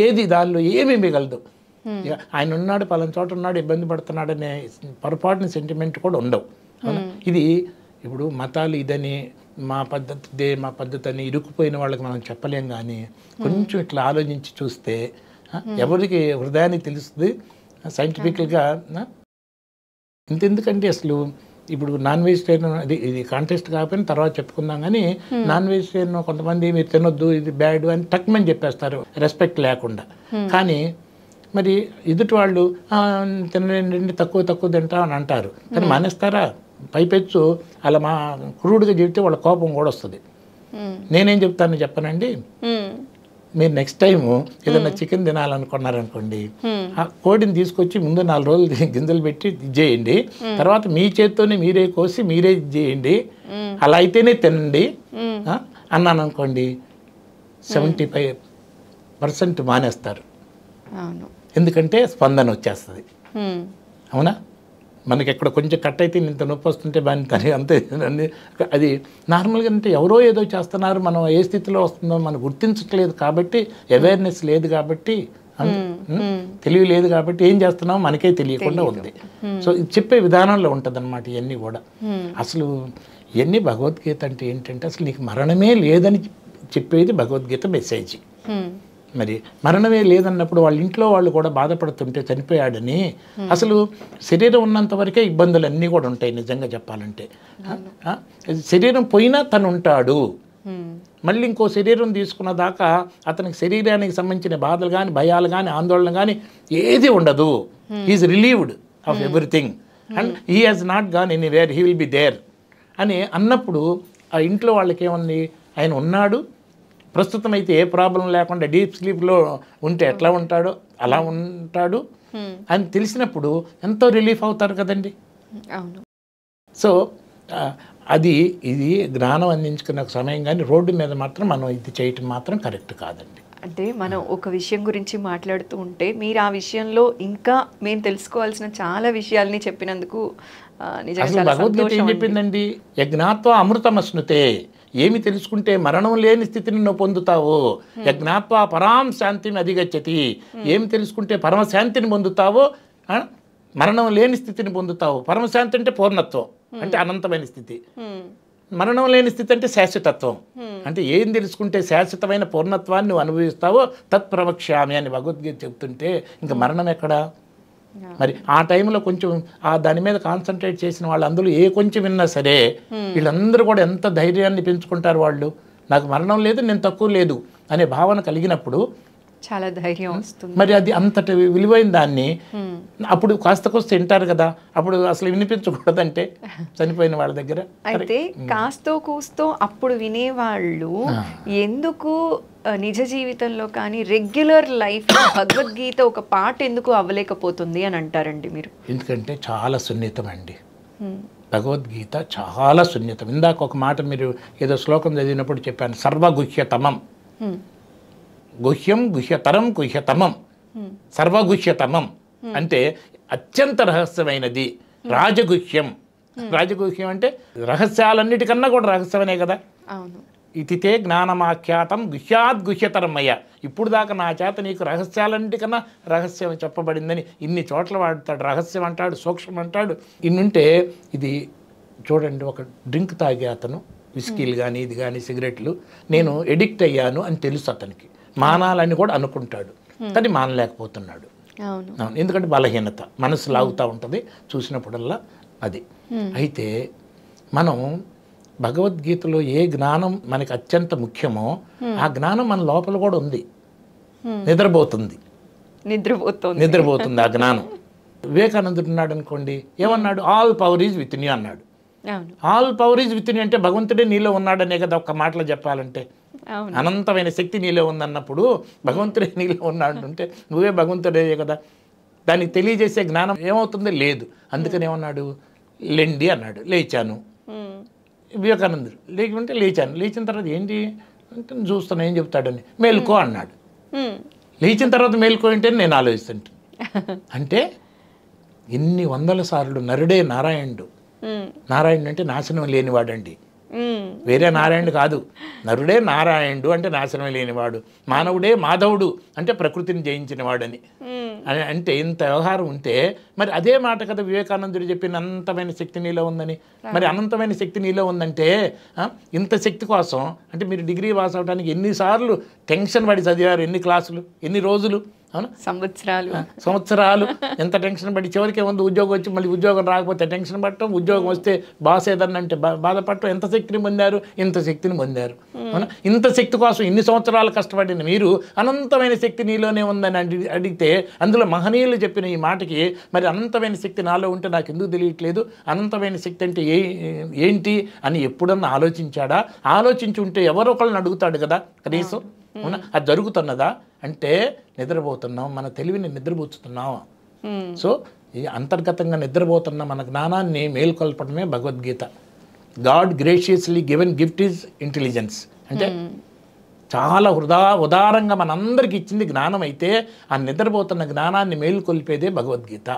ఏది దానిలో ఏమీ మిగలదు. ఆయన ఉన్నాడు, పలానా చోట ఉన్నాడు, ఇబ్బంది పడుతున్నాడనే పొరపాటుని సెంటిమెంట్ కూడా ఉండవు. ఇది ఇప్పుడు మతాలు ఇదని మా పద్ధతి అని ఇరుక్కుపోయిన వాళ్ళకి మనం చెప్పలేం. కానీ కొంచెం ఇట్లా ఆలోచించి చూస్తే ఎవరికి హృదయానికి తెలుస్తుంది సైంటిఫికల్గా. ఇంతెందుకంటే అసలు ఇప్పుడు నాన్ వెజిటేరియన్ ఇది కాంటెస్ట్ కాకపోయినా తర్వాత చెప్పుకుందాం. కానీ నాన్ వెజిటేరియన్ కొంతమంది మీరు తినొద్దు, ఇది బ్యాడ్ అని టక్మని చెప్పేస్తారు రెస్పెక్ట్ లేకుండా. కానీ మరి ఎదుటి వాళ్ళు తినండి, తక్కువ తింటా అని అంటారు, కానీ మానేస్తారా? పైపెచ్చు అలా మా క్రూడ్గా చెప్తే వాళ్ళ కోపం కూడా వస్తుంది. నేనేం చెప్తాను చెప్పనండి, మీరు నెక్స్ట్ టైం ఏదైనా చికెన్ తినాలనుకున్నారనుకోండి, ఆ కోడిని తీసుకొచ్చి ముందు 4 రోజులు గింజలు పెట్టి చేయండి, తర్వాత మీ చేత్తోనే మీరే కోసి మీరే చేయండి, అలా అయితేనే తినండి అన్నాను అనుకోండి, 75% మానేస్తారు. ఎందుకంటే స్పందన వచ్చేస్తుంది. హ్మ్. అవునా? మనకి ఎక్కడ కొంచెం కట్ అయితే ఇంత నొప్పి వస్తుంటే బాగా అంతే. అది నార్మల్గా అంటే ఎవరో ఏదో చేస్తున్నారు, మనం ఏ స్థితిలో వస్తుందో మనం గుర్తించట్లేదు కాబట్టి, అవేర్నెస్ లేదు కాబట్టి, తెలివి లేదు కాబట్టి ఏం చేస్తున్నామో మనకే తెలియకుండా ఉంది. సో ఇది చెప్పే విధానంలో ఉంటుంది అన్నమాట ఇవన్నీ కూడా. అసలు ఇవన్నీ భగవద్గీత అంటే ఏంటంటే అసలు నీకు మరణమే లేదని చెప్పేది భగవద్గీత మెసేజ్. మరి మరణమే లేదన్నప్పుడు వాళ్ళ ఇంట్లో వాళ్ళు కూడా బాధపడుతుంటే చనిపోయాడని, అసలు శరీరం ఉన్నంత వరకే ఇబ్బందులు కూడా ఉంటాయి నిజంగా చెప్పాలంటే. శరీరం పోయినా తను ఉంటాడు, మళ్ళీ ఇంకో శరీరం తీసుకున్న దాకా అతనికి శరీరానికి సంబంధించిన బాధలు కానీ, భయాలు కానీ, ఆందోళన కానీ ఏది ఉండదు. He's relieved of everything and he has not gone anywhere, he will be there అని అన్నప్పుడు ఆ ఇంట్లో వాళ్ళకి ఏముంది, ఆయన ఉన్నాడు, ప్రస్తుతం అయితే ఏ ప్రాబ్లం లేకుండా డీప్ స్లీప్లో ఉంటే ఎట్లా ఉంటాడో అలా ఉంటాడు అని తెలిసినప్పుడు ఎంతో రిలీఫ్ అవుతారు కదండి. అవును. సో ఇది జ్ఞానం అందించుకున్న సమయం, కానీ రోడ్డు మీద మాత్రం మనం ఇది చేయటం మాత్రం కరెక్ట్ కాదండి. అంటే మనం ఒక విషయం గురించి మాట్లాడుతూ ఉంటే మీరు ఆ విషయంలో ఇంకా మేము తెలుసుకోవాల్సిన చాలా విషయాల్ని చెప్పినందుకు నిజంగా భగవద్గీత ఏం చెప్పిందండి, యజ్ఞాత్వ అమృతమశ్నుతే, ఏమి తెలుసుకుంటే మరణం లేని స్థితిని నువ్వు పొందుతావు, యజ్ఞాత్వ పరాం శాంతిని అధిగచ్చతి, ఏమి తెలుసుకుంటే పరమశాంతిని పొందుతావో మరణం లేని స్థితిని పొందుతావు. పరమశాంతి అంటే పూర్ణత్వం, అంటే అనంతమైన స్థితి. మరణం లేని స్థితి అంటే శాశ్వతత్వం. అంటే ఏం తెలుసుకుంటే శాశ్వతమైన పూర్ణత్వాన్ని నువ్వు అనుభవిస్తావో తత్ప్రవక్ష్యామి అని భగవద్గీత చెప్తుంటే ఇంకా మరణం ఎక్కడా? మరి ఆ టైంలో కొంచెం దాని మీద కాన్సన్ట్రేట్ చేసిన వాళ్ళు అందులో ఏ కొంచెం విన్నా సరే వీళ్ళందరూ కూడా ఎంత ధైర్యాన్ని పెంచుకుంటారు. వాళ్ళు నాకు మరణం లేదు, నేను తక్కువ లేదు అనే భావన కలిగినప్పుడు చాలా ధైర్యం వస్తుంది. మరి అది అంతటి విలువైన దాన్ని అప్పుడు కాస్త కోస్త వింటారు కదా, అప్పుడు అసలు వినిపించకూడదంటే చనిపోయిన వాళ్ళ దగ్గర. అయితే కాస్తో కూస్తో అప్పుడు వినేవాళ్ళు ఎందుకు నిజ జీవితంలో కానీ రెగ్యులర్ లైఫ్లో భగవద్గీత ఒక పాట ఎందుకు అవ్వలేకపోతుంది అని అంటారండి మీరు? ఎందుకంటే చాలా సున్నితం అండి భగవద్గీత, చాలా సున్నితం. ఇందాక ఒక మాట మీరు ఏదో శ్లోకం చదివినప్పుడు చెప్పాను, సర్వగుహ్యతమం. గుహ్యం, గుహ్యతరం, గుహ్యతమం, సర్వగుహ్యతమం అంటే అత్యంత రహస్యమైనది. రాజగుహ్యం, రాజగుహ్యం అంటే రహస్యాలన్నిటికన్నా కూడా రహస్యమనే కదా. అవును. ఇతితే జ్ఞానమాఖ్యాతం గుహ్యాద్ గుహ్యతరమయ్య, ఇప్పుడు దాకా నా చేత నీకు రహస్యాలన్నిటికన్నా రహస్యం చెప్పబడిందని ఇన్ని చోట్ల వాడతాడు. రహస్యం అంటాడు, సూక్ష్మం అంటాడు. ఇన్నుంటే ఇది చూడండి, ఒక డ్రింక్ తాగే అతను విస్కీలు కానీ ఇది కానీ సిగరెట్లు, నేను ఎడిక్ట్ అయ్యాను అని తెలుసు అతనికి, మానాలని కూడా అనుకుంటాడు, కానీ మానలేకపోతున్నాడు. అవును, ఎందుకంటే బలహీనత, మనసు లాగుతూ ఉంటుంది చూసినప్పుడల్లా అది. అయితే మనం భగవద్గీతలో ఏ జ్ఞానం మనకి అత్యంత ముఖ్యమో ఆ జ్ఞానం మన లోపల కూడా ఉంది, నిద్రపోతుంది ఆ జ్ఞానం. వివేకానందుడు ఉన్నాడు అనుకోండి, ఏమన్నాడు, all power is with you అన్నాడు. All power is with you అంటే భగవంతుడే నీలో ఉన్నాడనే కదా ఒక్క మాటలో చెప్పాలంటే. అనంతమైన శక్తి నీలో ఉందన్నప్పుడు భగవంతుడే నీలో ఉన్నాడు అంటే నువ్వే భగవంతుడే కదా. దానికి తెలియజేసే జ్ఞానం ఏమవుతుందో లేదు. అందుకని ఏమన్నాడు, లెండి అన్నాడు, లేచాను. వివేకానందుడు లేకుంటే లేచాను, లేచిన తర్వాత ఏంటి అంటే చూస్తాను ఏం చెప్తాడని, మేలుకో అన్నాడు. లేచిన తర్వాత మేలుకో అంటే నేను ఆలోచిస్తుంటాను. అంటే ఎన్ని వందల సార్లు నరుడే నారాయణుడు. నారాయణుడు అంటే నాశనం లేనివాడండి, వేరే నారాయణుడు కాదు. నరుడే నారాయణుడు అంటే నాశనం లేనివాడు, మానవుడే మాధవుడు అంటే ప్రకృతిని జయించిన వాడని. అంటే ఇంత వ్యవహారం ఉంటే మరి అదే మాట కదా వివేకానందుడు చెప్పిన అనంతమైన శక్తి నీలో ఉందని. మరి అనంతమైన శక్తి నీలో ఉందంటే ఇంత శక్తి కోసం అంటే మీరు డిగ్రీ పాస్ అవడానికి ఎన్నిసార్లు టెన్షన్ పడి చదివారు, ఎన్ని క్లాసులు, ఎన్ని రోజులు, అవునా, సంవత్సరాలు ఎంత టెన్షన్ పడి చివరికి ఏముంది ఉద్యోగం వచ్చి మళ్ళీ ఉద్యోగం రాకపోతే టెన్షన్ పడటం, ఉద్యోగం వస్తే బాస్ ఏదన్నంటే బాధపడటం. ఎంత శక్తిని పొందారు, ఇంత శక్తిని పొందారు. అవునా, ఇంత శక్తి కోసం ఇన్ని సంవత్సరాలు కష్టపడిన మీరు అనంతమైన శక్తి నీలోనే ఉందని అడిగితే అందులో మహనీయులు చెప్పిన ఈ మాటకి మరి అనంతమైన శక్తి నాలో ఉంటే నాకు ఎందుకు తెలియట్లేదు, అనంతమైన శక్తి అంటే ఏంటి అని ఎప్పుడన్నా ఆలోచించాడా? ఆలోచించి ఉంటే ఎవరో ఒకళ్ళని అడుగుతాడు కదా కనీసం. అవునా, అది జరుగుతున్నదా అంటే నిద్రపోతున్నాం, మన తెలివిని నిద్రపోతున్నాం. సో ఈ అంతర్గతంగా నిద్రపోతున్న మన జ్ఞానాన్ని మేల్కొల్పడమే Bhagavad Gita. God graciously given gift is intelligence. అంటే చాలా ఉదారంగా మనందరికి ఇచ్చింది జ్ఞానం అయితే ఆ నిద్రపోతున్న జ్ఞానాన్ని మేలుకొల్పేదే భగవద్గీత.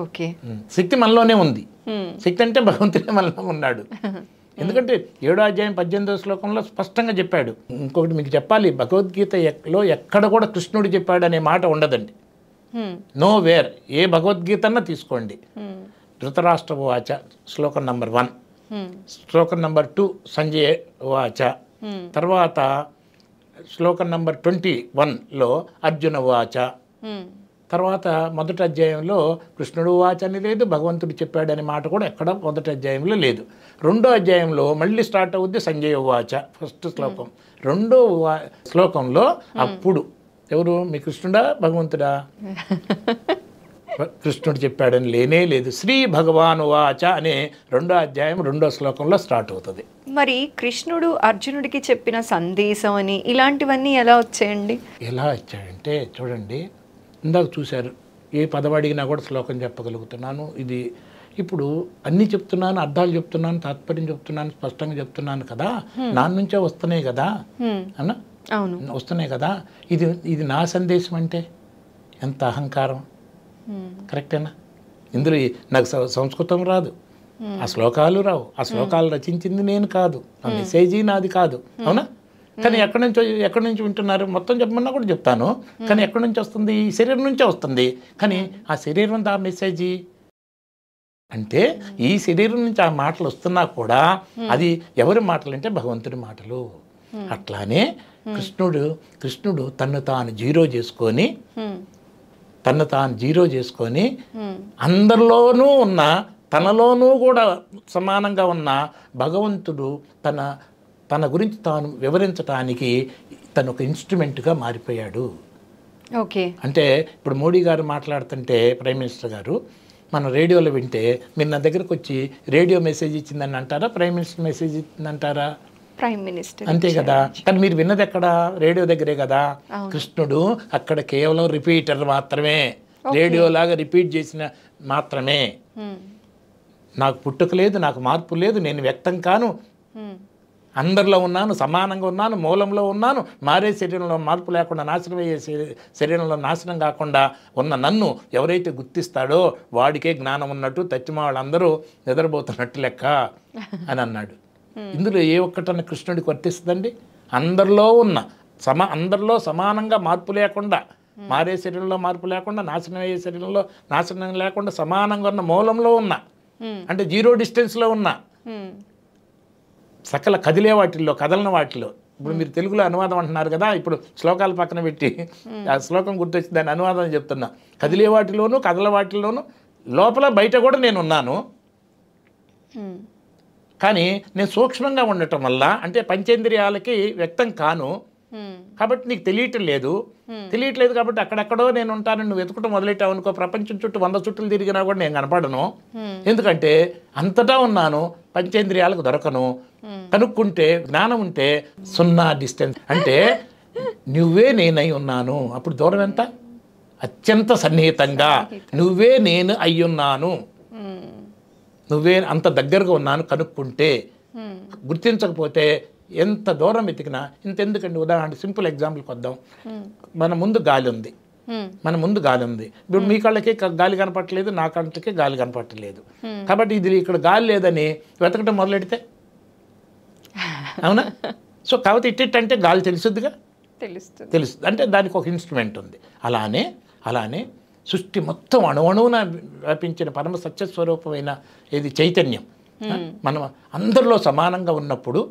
ఓకే. శక్తి మనలోనే ఉంది. శక్తి అంటే భగవంతుడే మనలో ఉన్నాడు. ఎందుకంటే 7వ అధ్యాయం 18వ శ్లోకంలో స్పష్టంగా చెప్పాడు. ఇంకొకటి మీకు చెప్పాలి, భగవద్గీతలో ఎక్కడ కూడా కృష్ణుడు చెప్పాడు అనే మాట ఉండదండి. Know where. ఏ భగవద్గీతన్నా తీసుకోండి. ధృతరాష్ట్ర వాచ శ్లోకం నంబర్ 1, శ్లోకం నంబర్ 2 సంజయ్ వాచ, తర్వాత శ్లోకం నంబర్ 21లో అర్జున వాచ, తర్వాత మొదటి అధ్యాయంలో కృష్ణుడు వాచ అని లేదు, భగవంతుడు చెప్పాడనే మాట కూడా ఎక్కడ మొదటి అధ్యాయంలో లేదు. 2వ అధ్యాయంలో మళ్ళీ స్టార్ట్ అవుద్ది సంజయ్ వాచ, ఫస్ట్ శ్లోకం. 2వ శ్లోకంలో అప్పుడు ఎవరు, మీ కృష్ణుడా భగవంతుడా? కృష్ణుడు చెప్పాడని లేనే లేదు. శ్రీ భగవాను వాచ అనే 2వ అధ్యాయం 2వ శ్లోకంలో స్టార్ట్ అవుతుంది. మరి కృష్ణుడు అర్జునుడికి చెప్పిన సందేశం అని ఇలాంటివన్నీ ఎలా వచ్చాయండి? ఎలా వచ్చాయంటే చూడండి, ఇందాక చూశారు, ఏ పదం అడిగినా కూడా శ్లోకం చెప్పగలుగుతున్నాను. ఇది ఇప్పుడు అన్నీ చెప్తున్నాను, అర్థాలు చెప్తున్నాను, తాత్పర్యం చెప్తున్నాను, స్పష్టంగా చెప్తున్నాను కదా, నా నుంచే వస్తున్నాయి కదా అన్న, అవును వస్తున్నాయి కదా. ఇది నా సందేశం అంటే ఎంత అహంకారం. కరెక్టేనా? ఇందులో నాకు సంస్కృతం రాదు, ఆ శ్లోకాలు రావు, ఆ శ్లోకాలు రచించింది నేను కాదు, ఆ మెసేజీ నాది కాదు. అవునా? కానీ ఎక్కడి నుంచి వింటున్నారు? మొత్తం చెప్పమన్నా కూడా చెప్తాను, కానీ ఎక్కడి నుంచి వస్తుంది? ఈ శరీరం నుంచే వస్తుంది. కానీ ఆ శరీరం ఆ మెసేజీ అంటే ఈ శరీరం నుంచి ఆ మాటలు వస్తున్నా కూడా అది ఎవరి మాటలు అంటే భగవంతుడి మాటలు. అట్లానే కృష్ణుడు తను తాను జీరో చేసుకొని అందరిలోనూ ఉన్న, తనలోనూ కూడా సమానంగా ఉన్న భగవంతుడు తన గురించి తాను వివరించడానికి తను ఒక ఇన్స్ట్రుమెంట్గా మారిపోయాడు. ఓకే. అంటే ఇప్పుడు మోడీ గారు మాట్లాడుతుంటే, ప్రైమ్ మినిస్టర్ గారు, మన రేడియోలో వింటే మీరు నా దగ్గరకు వచ్చి రేడియో మెసేజ్ ఇచ్చిందని అంటారా, ప్రైమ్ మినిస్టర్ మెసేజ్ ఇచ్చిందంటారా? ప్రైమ్ మినిస్టర్ అంతే కదా. కానీ మీరు విన్నది ఎక్కడ? రేడియో దగ్గరే కదా. కృష్ణుడు అక్కడ కేవలం రిపీటర్ మాత్రమే, రేడియో లాగా రిపీట్ చేసిన మాత్రమే. నాకు పుట్టుక లేదు, నాకు మార్పు లేదు, నేను వ్యక్తం కాను, అందరిలో ఉన్నాను, సమానంగా ఉన్నాను, మూలంలో ఉన్నాను, మారే శరీరంలో మార్పు లేకుండా నాశనం అయ్యే శరీరంలో నాశనం కాకుండా ఉన్న నన్ను ఎవరైతే గుర్తిస్తాడో వాడికే జ్ఞానం ఉన్నట్టు, తచ్చిమ వాళ్ళందరూ నిద్రపోతున్నట్టు లెక్క అని అన్నాడు. ఇందులో ఏ ఒక్కటన్నా కృష్ణుడికి వర్తిస్తుందండి? అందరిలో సమానంగా మార్పు లేకుండా, మారే శరీరంలో మార్పు లేకుండా, నాశనం అయ్యే శరీరంలో నాశనం లేకుండా సమానంగా ఉన్న మూలంలో ఉన్న, అంటే జీరో డిస్టెన్స్లో ఉన్న, సకల కదిలే వాటిల్లో కదలన వాటిలో. ఇప్పుడు మీరు తెలుగులో అనువాదం అంటున్నారు కదా, ఇప్పుడు శ్లోకాలు పక్కన పెట్టి ఆ శ్లోకం గుర్తొచ్చి దాని అనువాదం చెప్తున్నా. కదిలే వాటిలోనూ కదల వాటిలోనూ, లోపల బయట కూడా నేను ఉన్నాను. కానీ నేను సూక్ష్మంగా ఉండటం వల్ల, అంటే పంచేంద్రియాలకి వ్యక్తం కాను కాబట్టి నీకు తెలియట్లేదు కాబట్టి అక్కడెక్కడో నేను ఉంటాను. నువ్వు వెతుకటం మొదలెట్టావు అనుకో, ప్రపంచం చుట్టూ 100 చుట్టూ తిరిగినా కూడా నేను కనపడను. ఎందుకంటే అంతటా ఉన్నాను, పంచేంద్రియాలకు దొరకను. కనుక్కుంటే జ్ఞానం ఉంటే 0 డిస్టెన్స్, అంటే నువ్వే నేనై ఉన్నాను. అప్పుడు దూరం ఎంత? అత్యంత సన్నిహితంగా నువ్వే నేను అయ్యున్నాను, నువ్వే అంత దగ్గరగా ఉన్నాను. కనుక్కుంటే, గుర్తించకపోతే ఎంత దూరం వెతికినా ఇంతెందుకండి. ఉదాహరణ సింపుల్ ఎగ్జాంపుల్కి వద్దాం. మన ముందు గాలి ఉంది. ఇప్పుడు మీ కళ్ళకి గాలి కనపట్టలేదు, నా కళ్ళకి గాలి కనపట్టలేదు. కాబట్టి ఇది ఇక్కడ గాలి లేదని వెతకటం మొదలెడితే, అవునా? సో కాబట్టి ఇట్టంటే గాలి తెలుసుద్దిగా, తెలుస్తుంది. అంటే దానికి ఒక ఇన్స్ట్రుమెంట్ ఉంది. అలానే సృష్టి మొత్తం అణువణువున వ్యాపించిన పరమ సత్యస్వరూపమైన ఇది చైతన్యం మనం అందరిలో సమానంగా ఉన్నప్పుడు,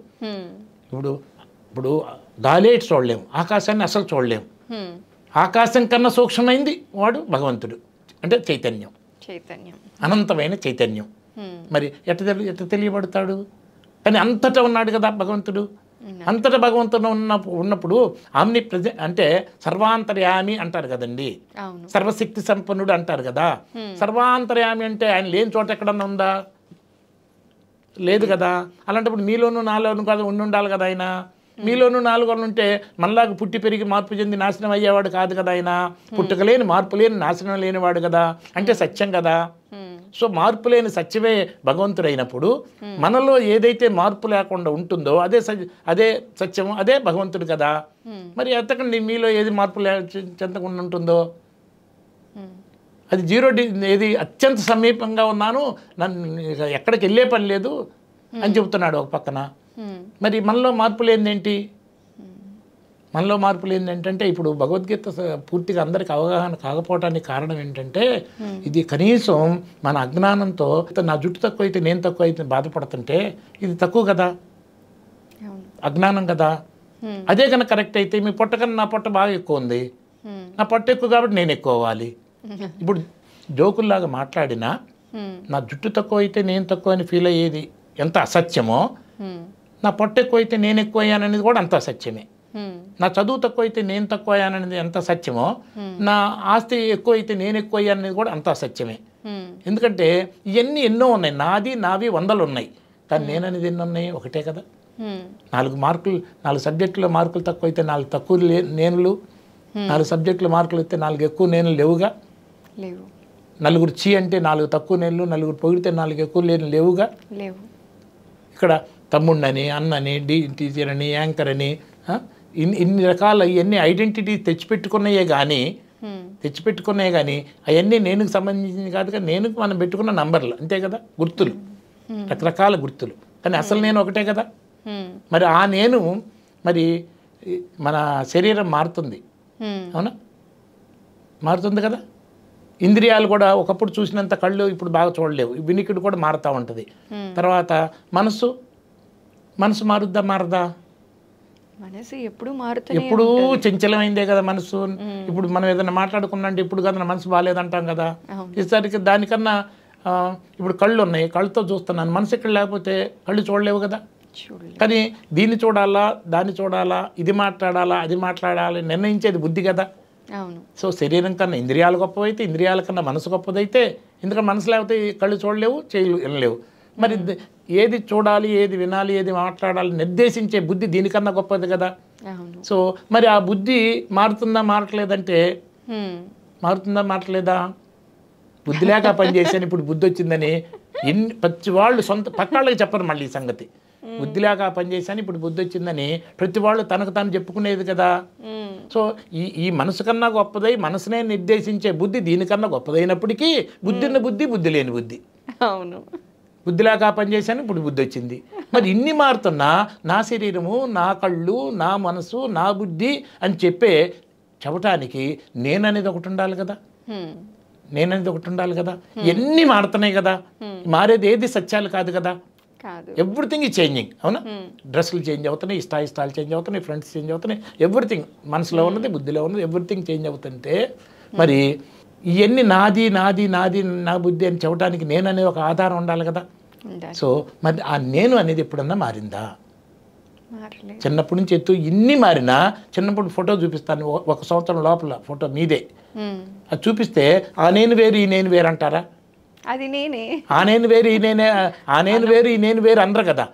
ఇప్పుడు గాలి చూడలేము, ఆకాశాన్ని అసలు చూడలేము. ఆకాశం కన్నా సూక్ష్మమైంది వాడు భగవంతుడు, అంటే చైతన్యం, అనంతమైన చైతన్యం. మరి ఎట్ట తెలియబడతాడు? కానీ అంతటా ఉన్నాడు కదా భగవంతుడు. అంతటా భగవంతుడు ఉన్నప్పుడు ఆమ్ని అంటే సర్వాంతర్యామి అంటారు కదండి, సర్వశక్తి సంపన్నుడు అంటారు కదా. సర్వాంతర్యామి అంటే ఆయన లేని చోట ఎక్కడన్నా ఉందా? లేదు కదా. అలాంటప్పుడు మీలోనూ నాలోనూ కదా ఉండాలి కదా ఆయన. మీలోనూ నాలుగోళ్ళు ఉంటే మనలాగా పుట్టి పెరిగి మార్పు చెంది నాశనం అయ్యేవాడు కాదు కదా ఆయన. పుట్టుకలేని, మార్పు లేని, నాశనం లేనివాడు కదా. అంటే సత్యం కదా. సో మార్పు లేని సత్యమే భగవంతుడైనప్పుడు మనలో ఏదైతే మార్పు లేకుండా ఉంటుందో అదే సత్యము, అదే భగవంతుడు కదా. మరి ఎంతకండి మీలో ఏది మార్పు చెందకుండా ఉంటుందో అది జీరో ఏది అత్యంత సమీపంగా ఉన్నాను, నన్ను ఎక్కడికి వెళ్ళే పని లేదు అని చెబుతున్నాడు ఒక పక్కన. మరి మనలో మార్పులు ఏంటేంటి? మనలో మార్పులు ఏంటంటే ఇప్పుడు భగవద్గీత పూర్తిగా అందరికి అవగాహన కాకపోవడానికి కారణం ఏంటంటే ఇది కనీసం మన అజ్ఞానంతో నా జుట్టు తక్కువ అయితే నేను తక్కువ అయితే బాధపడుతుంటే ఇది తక్కువ కదా, అజ్ఞానం కదా. అదే కనుక కరెక్ట్ అయితే మీ పొట్ట కన్నా నా పొట్ట బాగా ఎక్కువ ఉంది, నా పొట్ట ఎక్కువ కాబట్టి నేను ఎక్కువ అవ్వాలి. ఇప్పుడు జోకుల్లాగా మాట్లాడినా నా జుట్టు తక్కువ అయితే నేను తక్కువ అని ఫీల్ అయ్యేది ఎంత అసత్యమో, నా పొట్ట ఎక్కువ అయితే నేను ఎక్కువ అయ్యాననేది కూడా అంత అసత్యమే. నా చదువు తక్కువ అయితే నేను తక్కువ అయ్యాననేది ఎంత సత్యమో, నా ఆస్తి ఎక్కువ అయితే నేను ఎక్కువ అయ్యాననేది కూడా అంత అసత్యమే. ఎందుకంటే ఇవన్నీ ఎన్నో ఉన్నాయి, నావి 100 ఉన్నాయి, కానీ నేననేది ఎన్ని ఉన్నాయి? ఒకటే కదా. 4 సబ్జెక్టులో మార్కులు తక్కువ అయితే 4 తక్కువ నేనులు, 4 సబ్జెక్టుల మార్కులు అయితే 4 ఎక్కువ నేను లేవుగా. నలుగురు చీ అంటే 4 తక్కువ నేళ్ళు, నలుగురు పొగిడితే 4 ఎక్కువ లేవుగా. ఇక్కడ తమ్ముడని, అన్నని, టీచర్ అని, యాంకర్ అని ఇన్ని రకాల ఇవన్నీ ఐడెంటిటీ తెచ్చిపెట్టుకున్నాయే కానీ అవన్నీ నేనుకు సంబంధించింది కాదు కదా. నేను మనం పెట్టుకున్న నంబర్లు అంతే కదా, గుర్తులు, రకరకాల గుర్తులు, కానీ అసలు నేను ఒకటే కదా. మరి ఆ నేను మరి మన శరీరం మారుతుంది, అవునా? మారుతుంది కదా. ఇంద్రియాలు కూడా ఒకప్పుడు చూసినంత కళ్ళు ఇప్పుడు బాగా చూడలేవు, వినికిడి కూడా మారుతూ ఉంటుంది. తర్వాత మనసు మారదా? మనసు ఎప్పుడు చంచలమైందే కదా మనసు. ఇప్పుడు మనం ఏదైనా మాట్లాడుకున్నంటే ఇప్పుడు కదా మనసు బాగాలేదంటాం కదా. ఈసారికి దానికన్నా ఇప్పుడు కళ్ళు ఉన్నాయి, కళ్ళుతో చూస్తున్నాను, మనసు ఎక్కడ లేకపోతే కళ్ళు చూడలేవు కదా. కానీ దీన్ని చూడాలా, దాన్ని చూడాలా, ఇది మాట్లాడాలా, అది మాట్లాడాలి నిర్ణయించేది బుద్ధి కదా. సో శరీరం కన్నా ఇంద్రియాలు గొప్పవైతే, ఇంద్రియాల కన్నా మనసు గొప్పదైతే, ఎందుకంటే మనసు లేకపోతే కళ్ళు చూడలేవు, వినలేవు. మరి ఏది చూడాలి, ఏది వినాలి, ఏది మాట్లాడాలి నిర్దేశించే బుద్ధి దీనికన్నా గొప్పది కదా. సో మరి ఆ బుద్ధి మారట్లేదంటే మారట్లేదా? బుద్ధి లేక పని చేశాను ఇప్పుడు బుద్ధి వచ్చిందని ప్రతి వాళ్ళు సొంత పక్కాళ్ళకి చెప్పరు మళ్ళీ ఈ సంగతి. బుద్ధి లేక పని చేశాను ఇప్పుడు బుద్ధి వచ్చిందని ప్రతి వాళ్ళు తనకు తాను చెప్పుకునేది కదా. సో ఈ మనసు కన్నా గొప్పదై మనసునే నిర్దేశించే బుద్ధి దీనికన్నా గొప్పదైనప్పటికీ బుద్ధి లేని బుద్ధి. అవును, బుద్ధి లేక పని చేశాను ఇప్పుడు బుద్ధి వచ్చింది. మరి ఇన్ని మారుతున్నా నా శరీరము, నా కళ్ళు, నా మనసు, నా బుద్ధి అని చెప్పటానికి నేననేది ఒకటి ఉండాలి కదా. ఎన్ని మారుతున్నాయి కదా. మారేది ఏది సత్యాలు కాదు కదా. ఎవ్రీథింగ్ ఈ చేంజింగ్, అవునా? డ్రెస్సులు చేంజ్ అవుతున్నాయి, ఇష్టాలు చేంజ్ అవుతున్నాయి, ఫ్రెండ్స్ చేంజ్ అవుతున్నాయి, ఎవ్రీథింగ్ మనసులో ఉన్నది, బుద్ధిలో ఉన్నది, ఎవ్రీథింగ్ చేంజ్ అవుతుంటే మరి ఇవన్నీ నాది నా బుద్ధి అని చెప్పడానికి నేను అనేది ఒక ఆధారం ఉండాలి కదా. సో మరి ఆ నేను అనేది ఎప్పుడన్నా మారిందా? చిన్నప్పటి నుంచి ఇన్ని మారినా, చిన్నప్పుడు ఫోటో చూపిస్తాను 1 సంవత్సరం లోపల ఫోటో మీదే, అది చూపిస్తే ఆ నేను వేరు ఈ నేను వేరు అంటారా? అది నేనే. ఆ నేను వేరు ఈ నేనే, ఆ నేను వేరు ఈ నేను వేరు అనరు కదా.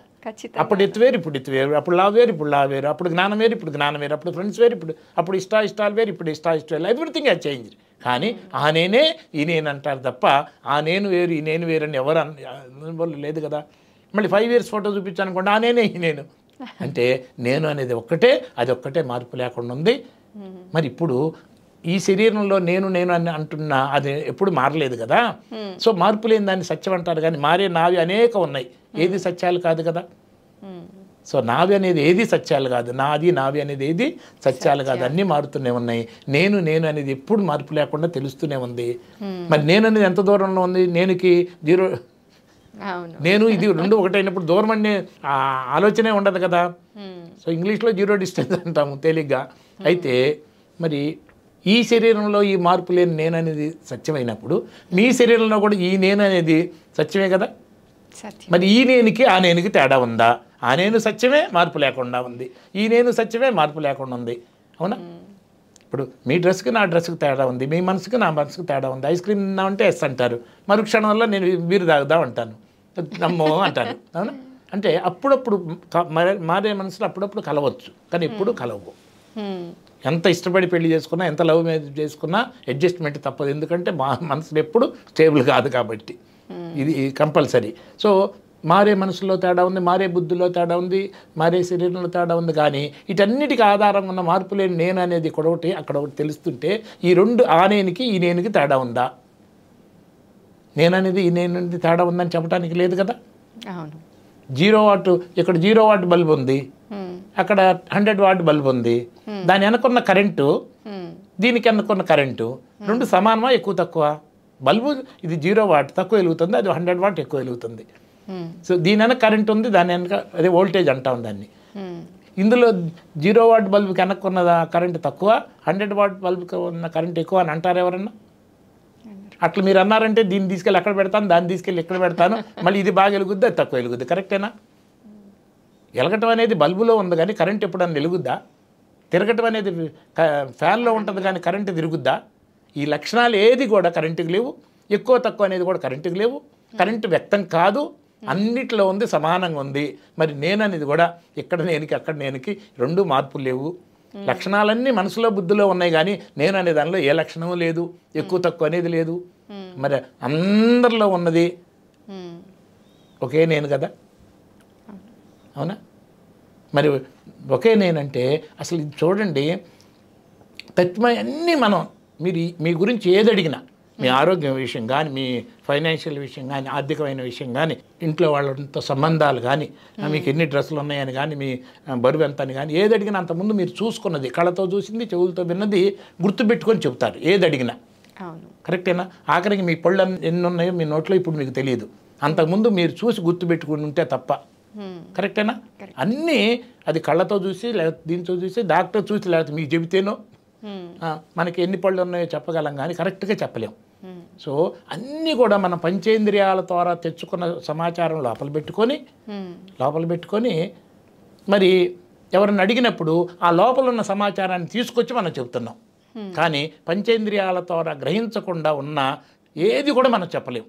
అప్పుడు ఎత్తు వేరు, ఇప్పుడు ఎత్తు వేరు, అప్పుడు లావు వేరు, ఇప్పుడు లావు వేరు, అప్పుడు జ్ఞానం వేరు, ఇప్పుడు జ్ఞానం వేరు, అప్పుడు ఫ్రెండ్స్ వేరు, అప్పుడు ఇష్టాలు వేరు, ఇప్పుడు ఇష్టాలు, ఎవ్రీథింగ్ అది చేంజ్. కానీ ఆ నేనే ఈ నేను అంటారు తప్ప ఆ నేను వేరు ఈ నేను వేరు అని ఎవరు అనుభవం లేదు కదా. మళ్ళీ 5 years ఫోటో చూపించాను అనుకోండి, ఆ నేనే ఈ నేను అంటే నేను అనేది ఒక్కటే, అది ఒక్కటే మార్పు లేకుండా ఉంది. మరి ఇప్పుడు ఈ శరీరంలో నేను అని అంటున్నా, అది ఎప్పుడు మారలేదు కదా. సో మార్పు లేని దాన్ని సత్యం అంటారు, కానీ మారే నావి అనేక ఉన్నాయి, ఏది సత్యాలు కాదు కదా. సో నావి అనేది ఏది సత్యాలు కాదు, నావి అనేది ఏది సత్యాలు కాదు, అన్నీ మారుతూనే ఉన్నాయి. నేను అనేది ఎప్పుడు మార్పు లేకుండా తెలుస్తూనే ఉంది. మరి నేను అనేది ఎంత దూరంలో ఉంది? నేనుకి 0, నేను ఇది 2 ఒకటైనప్పుడు దూరం అనే ఆలోచనే ఉండదు కదా. సో ఇంగ్లీష్లో 0 distance అంటాము తేలిగ్గా. అయితే మరి ఈ శరీరంలో ఈ మార్పు లేని నేను అనేది సత్యమైనప్పుడు మీ శరీరంలో కూడా ఈ నేను అనేది సత్యమే కదా. మరి ఈ నేనుకి ఆ నేనుకి తేడా ఉందా? ఆ నేను సత్యమే, మార్పు లేకుండా ఉంది. ఈ నేను సత్యమే, మార్పు లేకుండా ఉంది, అవునా? ఇప్పుడు మీ డ్రెస్కి నా డ్రెస్కి తేడా ఉంది, మీ మనసుకి నా మనసుకి తేడా ఉంది. ఐస్ క్రీమ్ తిన్నామంటే ఎస్ అంటారు, మరుక్షణంలో నేను బీరు తాగుదాం అంటాను, నమ్మో అంటాను, అవునా? అంటే అప్పుడప్పుడు మారే మనసులు అప్పుడప్పుడు కలవచ్చు, కానీ ఎప్పుడు కలవు. ఎంత ఇష్టపడి పెళ్లి చేసుకున్నా, ఎంత లవ్ మ్యారేజ్ చేసుకున్నా అడ్జస్ట్మెంట్ తప్పదు. ఎందుకంటే మా మనసులు ఎప్పుడు స్టేబుల్ కాదు కాబట్టి. ఇది కంపల్సరీ. సో మారే మనసులో తేడా ఉంది, మారే బుద్ధిలో తేడా ఉంది, మారే శరీరంలో తేడా ఉంది. కానీ వీటన్నిటికీ ఆధారంగా ఉన్న మార్పు లేని నేను అనేది ఇక్కడ ఒకటి అక్కడ ఒకటి తెలుస్తుంటే ఈ రెండు ఆ నేనుకి ఈ నేనుకి తేడా ఉందా? నేను అనేది ఈ నేను అనేది తేడా ఉందని చెప్పడానికి లేదు కదా. అవును. 0 వాట్ ఇక్కడ 0 వాట్ బల్బ్ ఉంది, అక్కడ 100 వాట్ బల్బ్ ఉంది. దాని వెనకున్న కరెంటు దీనికి వెనకున్న కరెంటు రెండు సమానమా ఎక్కువ తక్కువ? బల్బు ఇది 0 వాట్ తక్కువ వెలుగుతుంది, అది 100 వాట్ ఎక్కువ వెలుగుతుంది. సో దీని వెనక కరెంట్ ఉంది, దాని వెనక అదే వోల్టేజ్ అంటాం దాన్ని. ఇందులో 0 వాట్ బల్బుకి వెనక్కున్న కరెంట్ తక్కువ, 100 వాట్ బల్బుకి ఉన్న కరెంట్ ఎక్కువ అని అంటారు ఎవరన్నా? అట్లా మీరు అన్నారంటే దీన్ని తీసుకెళ్ళి అక్కడ పెడతాను, దాన్ని తీసుకెళ్ళి ఇక్కడ పెడతాను, మళ్ళీ ఇది బాగా వెలుగుద్ది, అది తక్కువ వెలుగుద్ది. కరెక్టేనా? వెలగటం అనేది బల్బులో ఉంది కానీ కరెంట్ ఎప్పుడన్నా వెలుగుద్దా? తిరగటం అనేది ఫ్యాన్లో ఉంటుంది కానీ కరెంటు తిరుగుద్దా? ఈ లక్షణాలు ఏది కూడా కరెంటుకి లేవు. ఎక్కువ తక్కువ అనేది కూడా కరెంటుకి లేవు. కరెంటు వ్యక్తం కాదు, అన్నిట్లో ఉంది, సమానంగా ఉంది. మరి నేను అనేది కూడా ఇక్కడ నేనుకి అక్కడ నేనుకి రెండు మార్పులు లేవు. లక్షణాలన్నీ మనసులో బుద్ధిలో ఉన్నాయి కానీ నేను అనే దానిలో ఏ లక్షణము లేదు, ఎక్కువ తక్కువ అనేది లేదు. మరి అందరిలో ఉన్నది ఒకే నేను కదా, అవునా? మరి ఒకే నేనంటే అసలు ఇది చూడండి, తత్వమై అన్నీ మనం మీరు మీ గురించి ఏది అడిగినా, మీ ఆరోగ్యం విషయం కానీ, మీ ఫైనాన్షియల్ విషయం కానీ, ఆర్థికమైన విషయం కానీ, ఇంట్లో వాళ్ళతో సంబంధాలు కానీ, మీకు ఎన్ని డ్రెస్సులు ఉన్నాయని కానీ, మీ బరువు ఎంత అని కానీ, ఏది అడిగినా అంతకుముందు మీరు చూసుకున్నది, కళ్ళతో చూసింది, చెవులతో విన్నది గుర్తుపెట్టుకొని చెబుతారు ఏది అడిగినా. కరెక్టేనా? ఆఖరికి మీ పళ్ళు ఎన్ని ఉన్నాయో మీ నోట్లో ఇప్పుడు మీకు తెలియదు, అంతకుముందు మీరు చూసి గుర్తుపెట్టుకుని ఉంటే తప్ప. కరెక్టేనా? అన్నీ అది కళ్ళతో చూసి లేకపోతే దీంతో చూసి, డాక్టర్ చూసి లేకపోతే మీకు చెబితేనో మనకి ఎన్ని పళ్ళు ఉన్నాయో చెప్పగలం కానీ కరెక్ట్గా చెప్పలేం. సో అన్నీ కూడా మన పంచేంద్రియాల ద్వారా తెచ్చుకున్న సమాచారం లోపల పెట్టుకొని మరి ఎవరిని అడిగినప్పుడు ఆ లోపల ఉన్న సమాచారాన్ని తీసుకొచ్చి మనం చెబుతున్నాం. కానీ పంచేంద్రియాల ద్వారా గ్రహించకుండా ఉన్న ఏది కూడా మనం చెప్పలేం.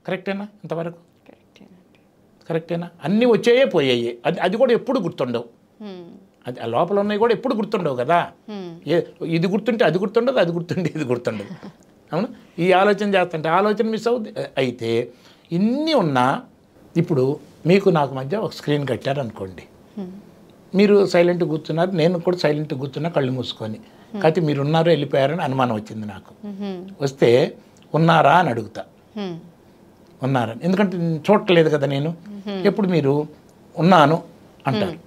కరెక్టేనా? ఇంతవరకు కరెక్టేనా? అన్నీ వచ్చాయే పోయాయి, అది కూడా ఎప్పుడు గుర్తుండవు. అది ఆ లోపల ఉన్నాయి కూడా ఎప్పుడు గుర్తుండవు కదా. ఇది గుర్తుంటే అది గుర్తుండదు, అది గుర్తుంటే ఇది గుర్తుండదు. అవును, ఈ ఆలోచన చేస్తుంటే ఆలోచన మిస్ అవుతుంది. అయితే ఇన్ని ఉన్నా ఇప్పుడు మీకు నాకు మధ్య ఒక స్క్రీన్ కట్టారనుకోండి, మీరు సైలెంట్గా కూర్చున్నారు, నేను కూడా సైలెంట్గా కూర్చున్నా కళ్ళు మూసుకొని. కాకపోతే మీరు ఉన్నారో వెళ్ళిపోయారని అనుమానం వచ్చింది నాకు. వస్తే ఉన్నారా అని అడుగుతా, ఉన్నారని. ఎందుకంటే చూడట్లేదు కదా నేను. ఎప్పుడు మీరు ఉన్నాను అంటారు,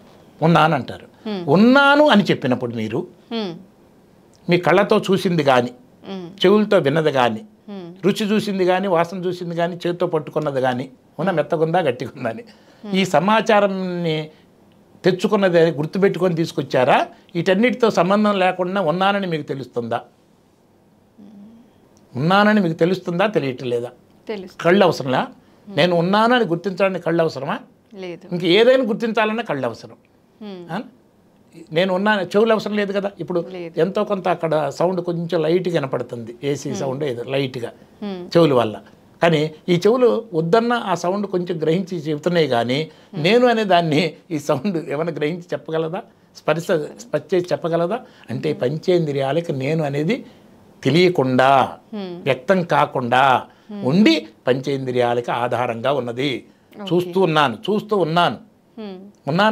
ఉన్నాను అంటారు. ఉన్నాను అని చెప్పినప్పుడు మీరు మీ కళ్ళతో చూసింది కానీ, చెవులతో విన్నది కానీ, రుచి చూసింది కానీ, వాసన చూసింది కానీ, చేతితో పట్టుకున్నది కానీ, మెత్తగుందా గట్టిగుందా అని ఈ సమాచారాన్ని తెచ్చుకున్నది గుర్తుపెట్టుకొని తీసుకొచ్చారా? వీటన్నిటితో సంబంధం లేకుండా ఉన్నానని మీకు తెలుస్తుందా? ఉన్నానని మీకు తెలుస్తుందా? తెలియట్లేదా? కళ్ళు అవసరంలా? నేను ఉన్నానని గుర్తించడానికి కళ్ళు అవసరమా? లేదు. ఇంక ఏదైనా గుర్తించాలన్నా కళ్ళు అవసరం. నేను ఉన్నాను, చెవులు అవసరం లేదు కదా. ఇప్పుడు ఎంతో కొంత అక్కడ సౌండ్ కొంచెం లైట్గా వినపడుతుంది, ఏసీ సౌండ్ ఏదో లైట్గా చెవుల వల్ల. కానీ ఈ చెవులు వద్దన్న ఆ సౌండ్ కొంచెం గ్రహించి చెబుతున్నాయి. కానీ నేను అనే దాన్ని ఈ సౌండ్ ఏమైనా గ్రహించి చెప్పగలదా? స్పర్శ చేసి చెప్పగలదా? అంటే పంచేంద్రియాలకి నేను అనేది తెలియకుండా, వ్యక్తం కాకుండా ఉండి పంచేంద్రియాలకి ఆధారంగా ఉన్నది. చూస్తూ ఉన్నాను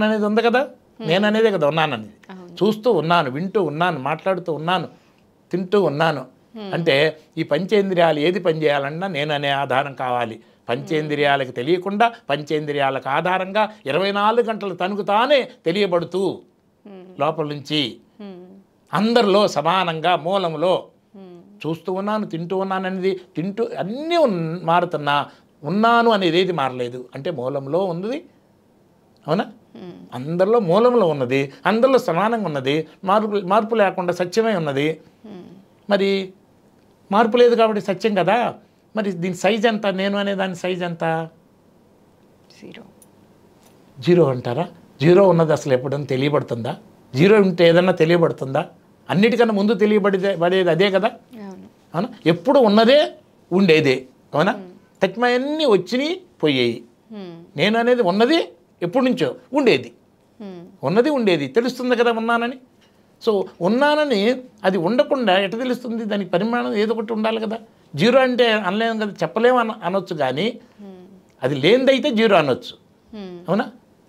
అనేది ఉంది కదా, నేను అనేదే కదా ఉన్నాననేది. చూస్తూ ఉన్నాను, వింటూ ఉన్నాను, మాట్లాడుతూ ఉన్నాను, తింటూ ఉన్నాను. అంటే ఈ పంచేంద్రియాలు ఏది పనిచేయాలన్నా నేను అనే ఆధారం కావాలి. పంచేంద్రియాలకు తెలియకుండా పంచేంద్రియాలకు ఆధారంగా 24 గంటలు తనకు తానే తెలియబడుతూ లోపల నుంచి అందరిలో సమానంగా మూలంలో చూస్తూ ఉన్నాను, తింటూ ఉన్నాను అనేది, తింటూ అన్నీ మారుతున్నా ఉన్నాను అనేది ఏది మారలేదు. అంటే మూలంలో ఉన్నది, అవునా? అందరిలో మూలంలో ఉన్నది, అందరిలో సమానంగా ఉన్నది, మార్పు లేకుండా సత్యమే ఉన్నది. మరి మార్పు లేదు కాబట్టి సత్యం కదా. మరి దీని సైజ్ ఎంత? నేను అనే దాని సైజ్ ఎంత? 0 అంటారా? 0 ఉన్నది అసలు ఎప్పుడన్నా తెలియబడుతుందా? 0 ఉంటే ఏదన్నా తెలియబడుతుందా? అన్నిటికన్నా ముందు తెలియబడేది అదే కదా, అవునా? ఎప్పుడు ఉన్నదే ఉండేదే, అవునా? తత్మయన్నీ వచ్చినాయి పోయాయి. నేను అనేది ఉన్నది ఎప్పటి నుంచో ఉండేది, ఉన్నది ఉండేది తెలుస్తుంది కదా ఉన్నానని. సో ఉన్నానని అది ఉండకుండా ఎట తెలుస్తుంది? దానికి పరిమాణం ఏదో ఒకటి ఉండాలి కదా. జీరో అంటే అనలేము కదా, చెప్పలేము అనొచ్చు, కానీ అది లేనిదైతే జీరో అనొచ్చు, అవునా?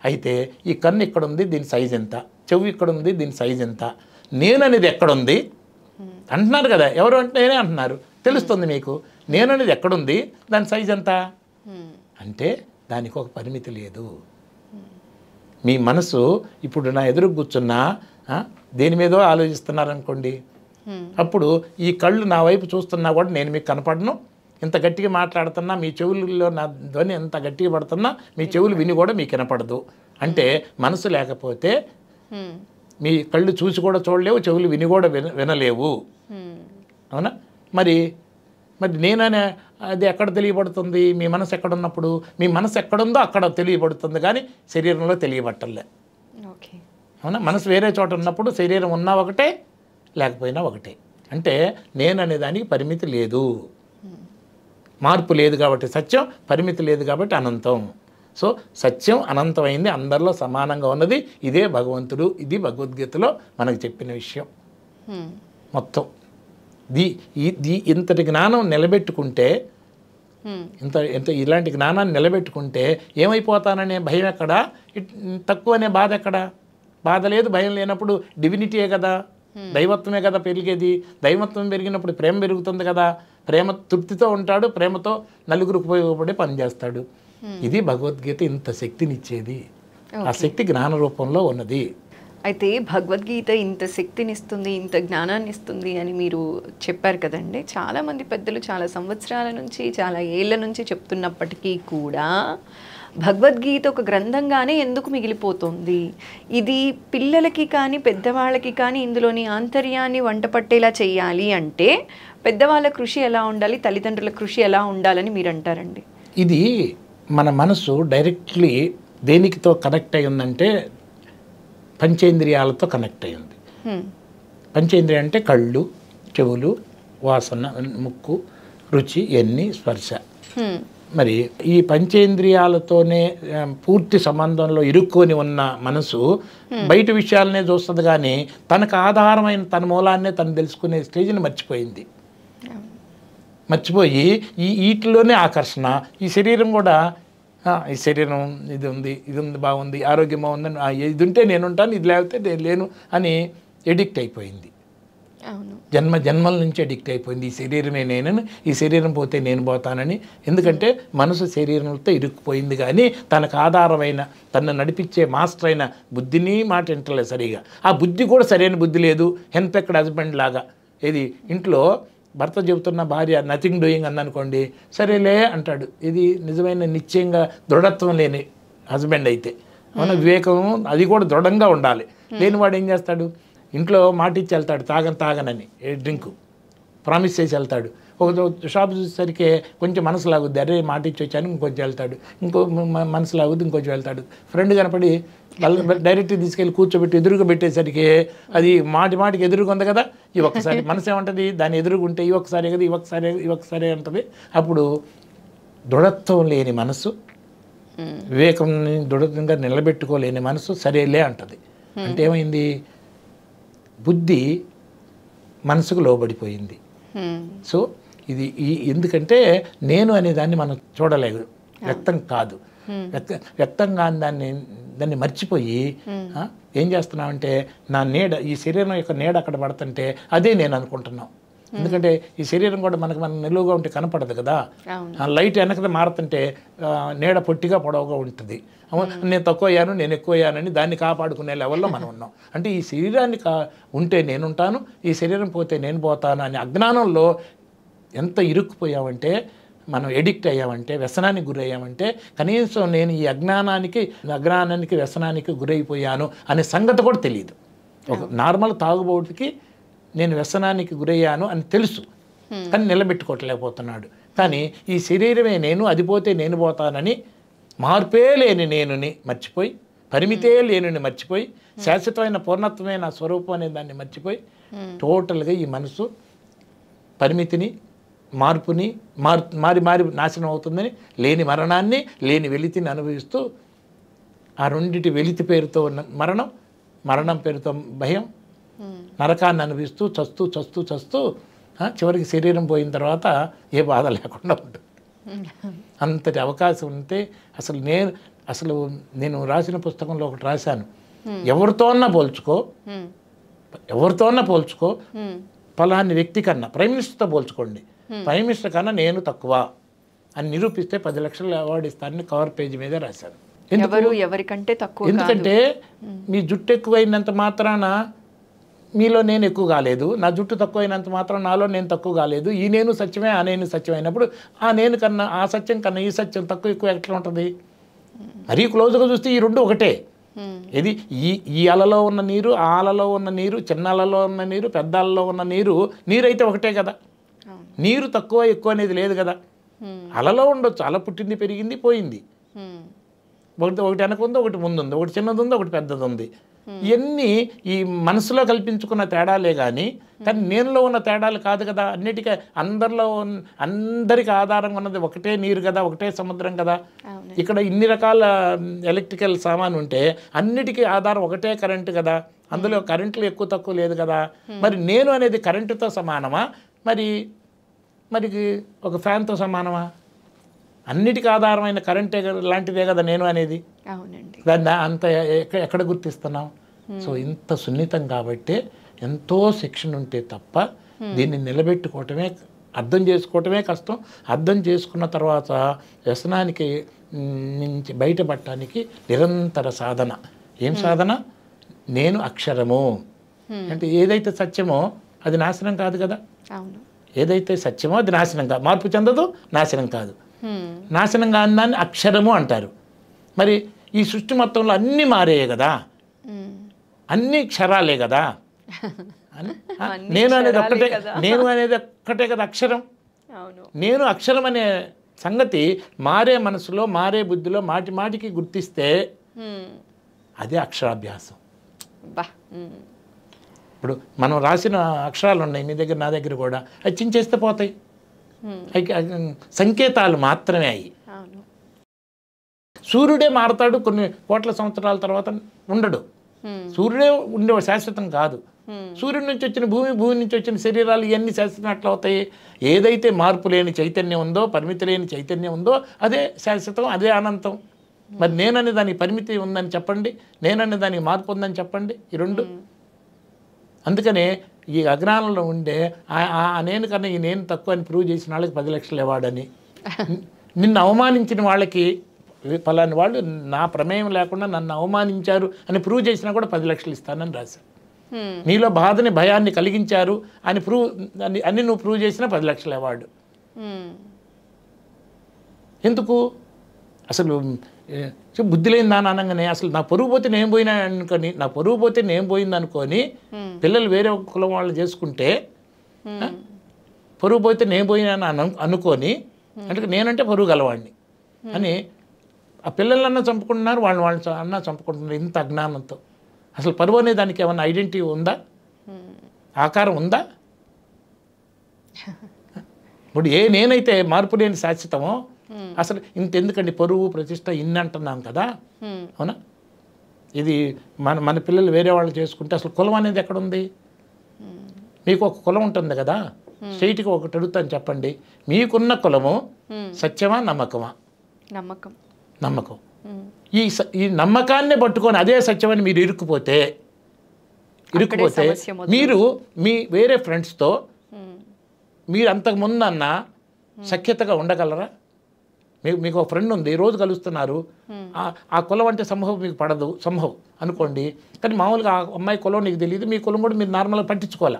అయితే ఈ కన్ను ఇక్కడ ఉంది, దీని సైజ్ ఎంత, చెవు ఇక్కడ ఉంది, దీని సైజ్ ఎంత, నేను అనేది ఎక్కడుంది అంటున్నారు కదా. ఎవరు అంటే నేనే అంటున్నారు, తెలుస్తుంది మీకు. నేను అనేది ఎక్కడుంది, దాని సైజ్ ఎంత అంటే దానికి ఒక పరిమితి లేదు. మీ మనసు ఇప్పుడు నా ఎదురు కూర్చున్నా దేని మీదో ఆలోచిస్తున్నారనుకోండి, అప్పుడు ఈ కళ్ళు నా వైపు చూస్తున్నా కూడా నేను మీకు కనపడను. ఇంత గట్టిగా మాట్లాడుతున్నా, మీ చెవుల్లో నా ధ్వని ఎంత గట్టిగా పడుతున్నా మీ చెవులు విని కూడా మీకు వినపడదు. అంటే మనసు లేకపోతే మీ కళ్ళు చూసి కూడా చూడలేవు, చెవులు విని కూడా వినలేవు, అవునా? మరి నేననే అది ఎక్కడ తెలియబడుతుంది? మీ మనసు ఎక్కడున్నప్పుడు? మీ మనసు ఎక్కడుందో అక్కడ తెలియబడుతుంది, కానీ శరీరంలో తెలియబట్టలే, అవునా? మనసు వేరే చోట ఉన్నప్పుడు శరీరం ఉన్నా ఒకటే, లేకపోయినా ఒకటే. అంటే నేను అనే దానికి పరిమితి లేదు, మార్పు లేదు కాబట్టి సత్యం, పరిమితి లేదు కాబట్టి అనంతం. సో సత్యం అనంతమైంది, అందరిలో సమానంగా ఉన్నది. ఇదే భగవంతుడు, ఇది భగవద్గీతలో మనకు చెప్పిన విషయం మొత్తం. ఇంతటి జ్ఞానం నిలబెట్టుకుంటే, ఇలాంటి జ్ఞానాన్ని నిలబెట్టుకుంటే ఏమైపోతాననే భయం ఎక్కడ, తక్కువనే బాధ ఎక్కడ? బాధ లేదు, భయం లేనప్పుడు డివినిటీయే కదా, దైవత్వమే కదా పెరిగేది. దైవత్వం పెరిగినప్పుడు ప్రేమ పెరుగుతుంది కదా, ప్రేమ తృప్తితో ఉంటాడు, ప్రేమతో నలుగురికి ఉపయోగపడే పని చేస్తాడు. ఇది భగవద్గీత ఇంత శక్తినిచ్చేది, ఆ శక్తి జ్ఞాన రూపంలో ఉన్నది. అయితే భగవద్గీత ఇంత శక్తినిస్తుంది, ఇంత జ్ఞానాన్ని ఇస్తుంది అని మీరు చెప్పారు కదండి. చాలామంది పెద్దలు చాలా సంవత్సరాల నుంచి, చాలా ఏళ్ళ నుంచి చెప్తున్నప్పటికీ కూడా భగవద్గీత ఒక గ్రంథంగానే ఎందుకు మిగిలిపోతుంది? ఇది పిల్లలకి కానీ పెద్దవాళ్ళకి కానీ ఇందులోని ఆంతర్యాన్ని వంట పట్టేలా చేయాలి అంటే పెద్దవాళ్ళ కృషి ఎలా ఉండాలి, తల్లిదండ్రుల కృషి ఎలా ఉండాలని మీరు అంటారండి? ఇది మన మనసు డైరెక్ట్లీ దేనికితో కనెక్ట్ అయి ఉందంటే పంచేంద్రియాలతో కనెక్ట్ అయి ఉంది. పంచేంద్రియ అంటే కళ్ళు, చెవులు, వాసన, ముక్కు, రుచి, ఎన్ని, స్పర్శ. మరి ఈ పంచేంద్రియాలతోనే పూర్తి సంబంధంలో ఇరుక్కొని ఉన్న మనసు బయట విషయాలనే చూస్తుంది, కానీ తనకు ఆధారమైన తన మూలాన్నే తను తెలుసుకునే స్టేజ్ని మర్చిపోయింది. మర్చిపోయి వీటిలోనే ఆకర్షణ. ఈ శరీరం కూడా ఈ శరీరం ఇది ఉంది బాగుంది, ఆరోగ్యం బాగుందని, ఇది ఉంటే నేను ఉంటాను, ఇది లేకపోతే నేను లేను అని ఎడిక్ట్ అయిపోయింది. జన్మల నుంచి అడిక్ట్ అయిపోయింది. ఈ శరీరమే నేనని, ఈ శరీరం పోతే నేను పోతానని. ఎందుకంటే మనసు శరీరంతో ఇరుక్కుపోయింది, కానీ తనకు ఆధారమైన తనను నడిపించే మాస్టర్ అయిన బుద్ధిని మాట వింటలేదు సరిగా. ఆ బుద్ధి కూడా సరైన బుద్ధి లేదు. హెన్పెక్డ్ హస్బెండ్ లాగా, ఇది ఇంట్లో భర్త చెబుతున్న భార్య నథింగ్ డూయింగ్ అందనుకోండి, సరేలే అంటాడు. ఇది నిజమైన నిశ్చయంగా దృఢత్వం లేని హస్బెండ్ అయితే, అవునా? వివేకం అది కూడా దృఢంగా ఉండాలి. లేనివాడు ఏం చేస్తాడు? ఇంట్లో మాట ఇచ్చి వెళ్తాడు, తాగనని డ్రింక్ ప్రామిస్ చేసి వెళ్తాడు. ఒక షాప్ చూసేసరికి కొంచెం మనసు లాగుద్ది, అరే మాట ఇచ్చి వచ్చాను, ఇంకొంచెం వెళ్తాడు. ఇంకో మనసు లాగుద్ది, ఇంకొంచెం వెళ్తాడు. ఫ్రెండ్ కనపడి డైరెక్ట్గా తీసుకెళ్ళి కూర్చోబెట్టి ఎదురుగా పెట్టేసరికి అది మాటికి ఎదురుగా ఉంది కదా, ఈ ఒక్కసారి మనసు ఏమంటుంది, దాన్ని ఎదురుగుంటే ఈ ఒక్కసారి కదా, ఈ ఒక్కసారి అంటుంది. అప్పుడు దృఢత్వం లేని మనసు, వివేకంని దృఢంగా నిలబెట్టుకోలేని మనసు సరేలే అంటది. అంటే ఏమైంది? బుద్ధి మనసుకు లోబడిపోయింది. సో ఇది ఎందుకంటే నేను అనే దాన్ని మనం చూడలేదు, వ్యక్తం కాదు, వ్యక్తం కాని దాన్ని మర్చిపోయి ఏం చేస్తున్నామంటే నా నీడ, ఈ శరీరం యొక్క నీడ అక్కడ పడుతుంటే అదే నేను అనుకుంటున్నాం. ఎందుకంటే ఈ శరీరం కూడా మన నిలువుగా ఉంటే కనపడదు కదా, లైట్ వెనక మారుతుంటే నీడ పొట్టిగా పొడవుగా ఉంటుంది. నేను తక్కువ అయ్యాను, నేను ఎక్కువ అయ్యానని దాన్ని కాపాడుకునే లెవెల్లో మనం ఉన్నాం. అంటే ఈ శరీరాన్ని ఉంటే నేనుంటాను, ఈ శరీరం పోతే నేను పోతాను అనే అజ్ఞానంలో ఎంత ఇరుక్కుపోయామంటే, మనం ఎడిక్ట్ అయ్యామంటే, వ్యసనానికి గురయ్యామంటే, కనీసం నేను ఈ అజ్ఞానానికి వ్యసనానికి గురైపోయాను అనే సంగతి కూడా తెలియదు. ఒక నార్మల్ తాగుబోతుకి నేను వ్యసనానికి గురయ్యాను అని తెలుసు, కానీ నిలబెట్టుకోవట్లేకపోతున్నాడు. కానీ ఈ శరీరమే నేను, అది పోతే నేను పోతానని, మార్పే లేని నేనుని మర్చిపోయి, పరిమితే లేనిని మర్చిపోయి, శాశ్వతమైన పూర్ణత్వమే నా స్వరూపం అనే దాన్ని మర్చిపోయి, టోటల్గా ఈ మనసు పరిమితిని, మార్పుని మారి నాశనం అవుతుందని, లేని మరణాన్ని, లేని వెలితిని అనుభవిస్తూ, ఆ రెండిటి వెలితి పేరుతో ఉన్న మరణం పేరుతో భయం, నరకాన్ని అనుభవిస్తూ చస్తూ చస్తూ చస్తూ చివరికి శరీరం పోయిన తర్వాత ఏ బాధ లేకుండా ఉంటుంది. అంతటి అవకాశం ఉంటే అసలు నేను రాసిన పుస్తకంలో ఒకటి రాశాను, ఎవరితోన్నా పోల్చుకో ఫలాని వ్యక్తి కన్నా ప్రైమ్ మినిస్టర్తో పోల్చుకోండి, ప్రైమ్ మినిస్టర్ కన్నా నేను తక్కువ అని నిరూపిస్తే 10 లక్షల అవార్డు ఇస్తానని కవర్ పేజీ మీద రాశాను. ఎవరికంటే తక్కువ? ఎందుకంటే మీ జుట్టు ఎక్కువైనంత మాత్రాన మీలో నేను ఎక్కువ కాలేదు, నా జుట్టు తక్కువైనంత మాత్రం నాలో నేను తక్కువ కాలేదు. ఈ నేను సత్యమే, ఆ నేను సత్యమైనప్పుడు ఆ సత్యం కన్నా ఈ సత్యం తక్కువ ఎక్కువ ఎట్లా ఉంటుంది? మరీ క్లోజ్గా చూస్తే ఈ రెండు ఒకటే. ఇది ఈ అలలో ఉన్న నీరు, ఆ అలలో ఉన్న నీరు, చిన్న అలలో ఉన్న నీరు, పెద్ద అలలో ఉన్న నీరైతే ఒకటే కదా. నీరు తక్కువ ఎక్కువ అనేది లేదు కదా. అలలో ఉండొచ్చు, అల పుట్టింది పెరిగింది పోయింది, ఒకటి వెనక ఉంది, ఒకటి ముందు ఉంది, ఒకటి చిన్నది ఉంది, ఒకటి పెద్దది ఉంది. ఇవన్నీ ఈ మనసులో కల్పించుకున్న తేడాలే కానీ నేనులో ఉన్న తేడాలు కాదు కదా. అందరికి ఆధారంగా ఉన్నది ఒకటే నీరు కదా, ఒకటే సముద్రం కదా. ఇక్కడ ఇన్ని రకాల ఎలక్ట్రికల్ సామాను ఉంటే అన్నిటికీ ఆధారం ఒకటే కరెంటు కదా. అందులో కరెంట్లు ఎక్కువ తక్కువ లేదు కదా. మరి నేను అనేది కరెంటుతో సమానమా, మరి ఒక ఫ్యాన్తో సమానమా? అన్నిటికీ ఆధారమైన కరెంటే లాంటిదే కదా నేను అనేది. దాన్ని అంత ఎక్కడ గుర్తిస్తున్నాం? సో ఇంత సున్నితం కాబట్టి ఎంతో శిక్షణ ఉంటే తప్ప దీన్ని నిలబెట్టుకోవటమే, అర్థం చేసుకోవటమే కష్టం. అర్థం చేసుకున్న తర్వాత వ్యసనానికి నుంచి బయటపడటానికి నిరంతర సాధన. ఏం సాధన? నేను అక్షరము అంటే ఏదైతే సత్యమో అది నాశనం కాదు కదా. ఏదైతే సత్యమో అది నాశనం కాదు, మార్పు చెందదు, నాశనం కాదు. నాశనం కాని దాన్ని అక్షరము అంటారు. మరి ఈ సృష్టి మొత్తంలో అన్నీ మారాయి కదా, అన్నీ క్షరాలే కదా. నేను అనేది ఒక్కటే కదా అక్షరం. నేను అక్షరం అనే సంగతి మారే మనసులో, మారే బుద్ధిలో మాటి మాటికి గుర్తిస్తే అదే అక్షరాభ్యాసం. ఇప్పుడు మనం రాసిన అక్షరాలు ఉన్నాయి మీ దగ్గర, నా దగ్గర కూడా, అవి చించేస్తే పోతాయి. సంకేతాలు మాత్రమే అయ్యి. సూర్యుడే మారతాడు, కొన్ని కోట్ల సంవత్సరాల తర్వాత ఉండడు. సూర్యుడే ఉండేవాడు, శాశ్వతం కాదు. సూర్యుడి నుంచి వచ్చిన భూమి నుంచి వచ్చిన శరీరాలు ఇవన్నీ శాశ్వతం ఎట్లా అవుతాయి? ఏదైతే మార్పు లేని చైతన్యం ఉందో, పరిమితి లేని చైతన్యం ఉందో అదే శాశ్వతం, అదే అనంతం. మరి నేననే దానికి పరిమితి ఉందని చెప్పండి, నేననే దానికి మార్పు ఉందని చెప్పండి. ఈ రెండు. అందుకనే ఈ అజ్ఞానంలో ఉండే నేను కన్నా ఈ నేను తక్కువ అని ప్రూవ్ చేసిన వాళ్ళకి 10 లక్షలు ఇవ్వాడని, నిన్ను అవమానించిన వాళ్ళకి ఫలాని వాళ్ళు నా ప్రమేయం లేకుండా నన్ను అవమానించారు అని ప్రూవ్ చేసినా కూడా 10 లక్షలు ఇస్తానని రాశాను. నీలో బాధని, భయాన్ని కలిగించారు అని నువ్వు ప్రూవ్ చేసినా 10 లక్షల అవార్డు. ఎందుకు? అసలు బుద్ధి లేని దాని అనగానే అసలు నా పరువు పోతే నేను పోయినా అనుకొని, నా పరువు పోతే నేను పోయింది అనుకొని పిల్లలు వేరే కులం వాళ్ళు చేసుకుంటే, పరువు పోతే నేను పోయినా అనుకొని, అంటే నేనంటే పరువు గలవాడిని అని ఆ పిల్లలన్నా చంపుకుంటున్నారు, వాళ్ళు అన్నా చంపుకుంటున్నారు. ఇంత అజ్ఞానంతో అసలు పరువు అనే దానికి ఏమన్నా ఐడెంటిటీ ఉందా? ఆకారం ఉందా? ఇప్పుడు నేనైతే మార్పు లేని శాశ్వతమో అసలు ఇంతెందుకండి పరువు ప్రతిష్ట ఇన్ని అంటున్నాం కదా, అవునా? ఇది మన పిల్లలు వేరే వాళ్ళు చేసుకుంటే అసలు కులం అనేది ఎక్కడుంది? మీకు ఒక కులం ఉంటుంది కదా, స్ట్రైట్గా ఒకటి అడుగుతాను చెప్పండి, మీకున్న కులము సత్యమా నమ్మకమా? నమ్మకం. ఈ నమ్మకాన్నే పట్టుకొని అదే సత్యమని మీరు ఇరుక్కుపోతే మీరు మీ వేరే ఫ్రెండ్స్తో మీరు అంతకుముందు అన్న సఖ్యతగా ఉండగలరా? మీకు ఒక ఫ్రెండ్ ఉంది, రోజు కలుస్తున్నారు, ఆ కులం అంటే సంభవం మీకు పడదు, సంభవం అనుకోండి. కానీ మామూలుగా ఆ అమ్మాయి కులం నీకు తెలియదు, మీ కులం కూడా మీరు నార్మల్గా పట్టించుకోవాలి.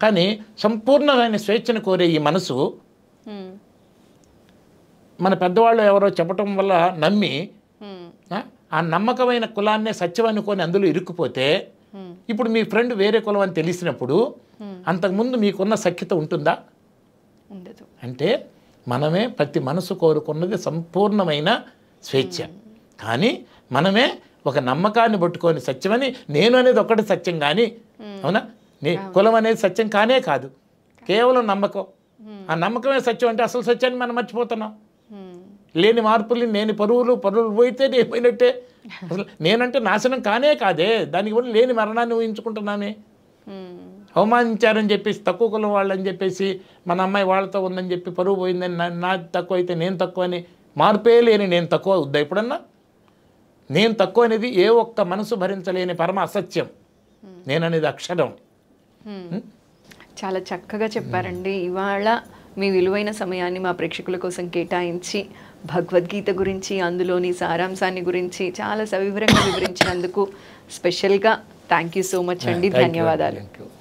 కానీ సంపూర్ణమైన స్వేచ్ఛను కోరే ఈ మనసు మన పెద్దవాళ్ళు ఎవరో చెప్పటం వల్ల నమ్మి ఆ నమ్మకమైన కులాన్నే సత్యం అనుకొని అందులో ఇరుక్కుపోతే, ఇప్పుడు మీ ఫ్రెండ్ వేరే కులం అని తెలిసినప్పుడు అంతకుముందు మీకున్న సఖ్యత ఉంటుందా? ఉండదు. అంటే మనమే ప్రతి మనసు కోరుకున్నది సంపూర్ణమైన స్వేచ్ఛ. కానీ మనమే ఒక నమ్మకాన్ని పట్టుకొని సత్యమని, నేను అనేది ఒకటి సత్యం కానీ, అవునా? కులం అనేది సత్యం కానే కాదు, కేవలం నమ్మకం. ఆ నమ్మకమే సత్యం అంటే అసలు సత్యాన్ని మనం మర్చిపోతున్నాం. లేని మార్పులు, నేను పరువులు పోయితే నేను పోయినట్టే. అసలు నేనంటే నాశనం కానే కాదే, దానికి కూడా లేని మరణాన్ని ఊహించుకుంటున్నామే. అవమానించారని చెప్పేసి తక్కువ కులం వాళ్ళని చెప్పేసి మన అమ్మాయి వాళ్ళతో ఉందని చెప్పి పరువు పోయిందని నాది తక్కువ అయితే నేను తక్కువ అని మార్పే లేని నేను తక్కువ వద్దా ఎప్పుడన్నా? నేను తక్కువ అనేది ఏ ఒక్క మనసు భరించలేని పరమ అసత్యం. నేననేది అక్షరం. చాలా చక్కగా చెప్పారండి. ఇవాళ మీ విలువైన సమయాన్ని మా ప్రేక్షకుల కోసం కేటాయించి భగవద్గీత గురించి అందులోని సారాంశాన్ని గురించి చాలా సవివరంగా వివరించినందుకు స్పెషల్గా థ్యాంక్ యూ సో మచ్ అండి. ధన్యవాదాలు.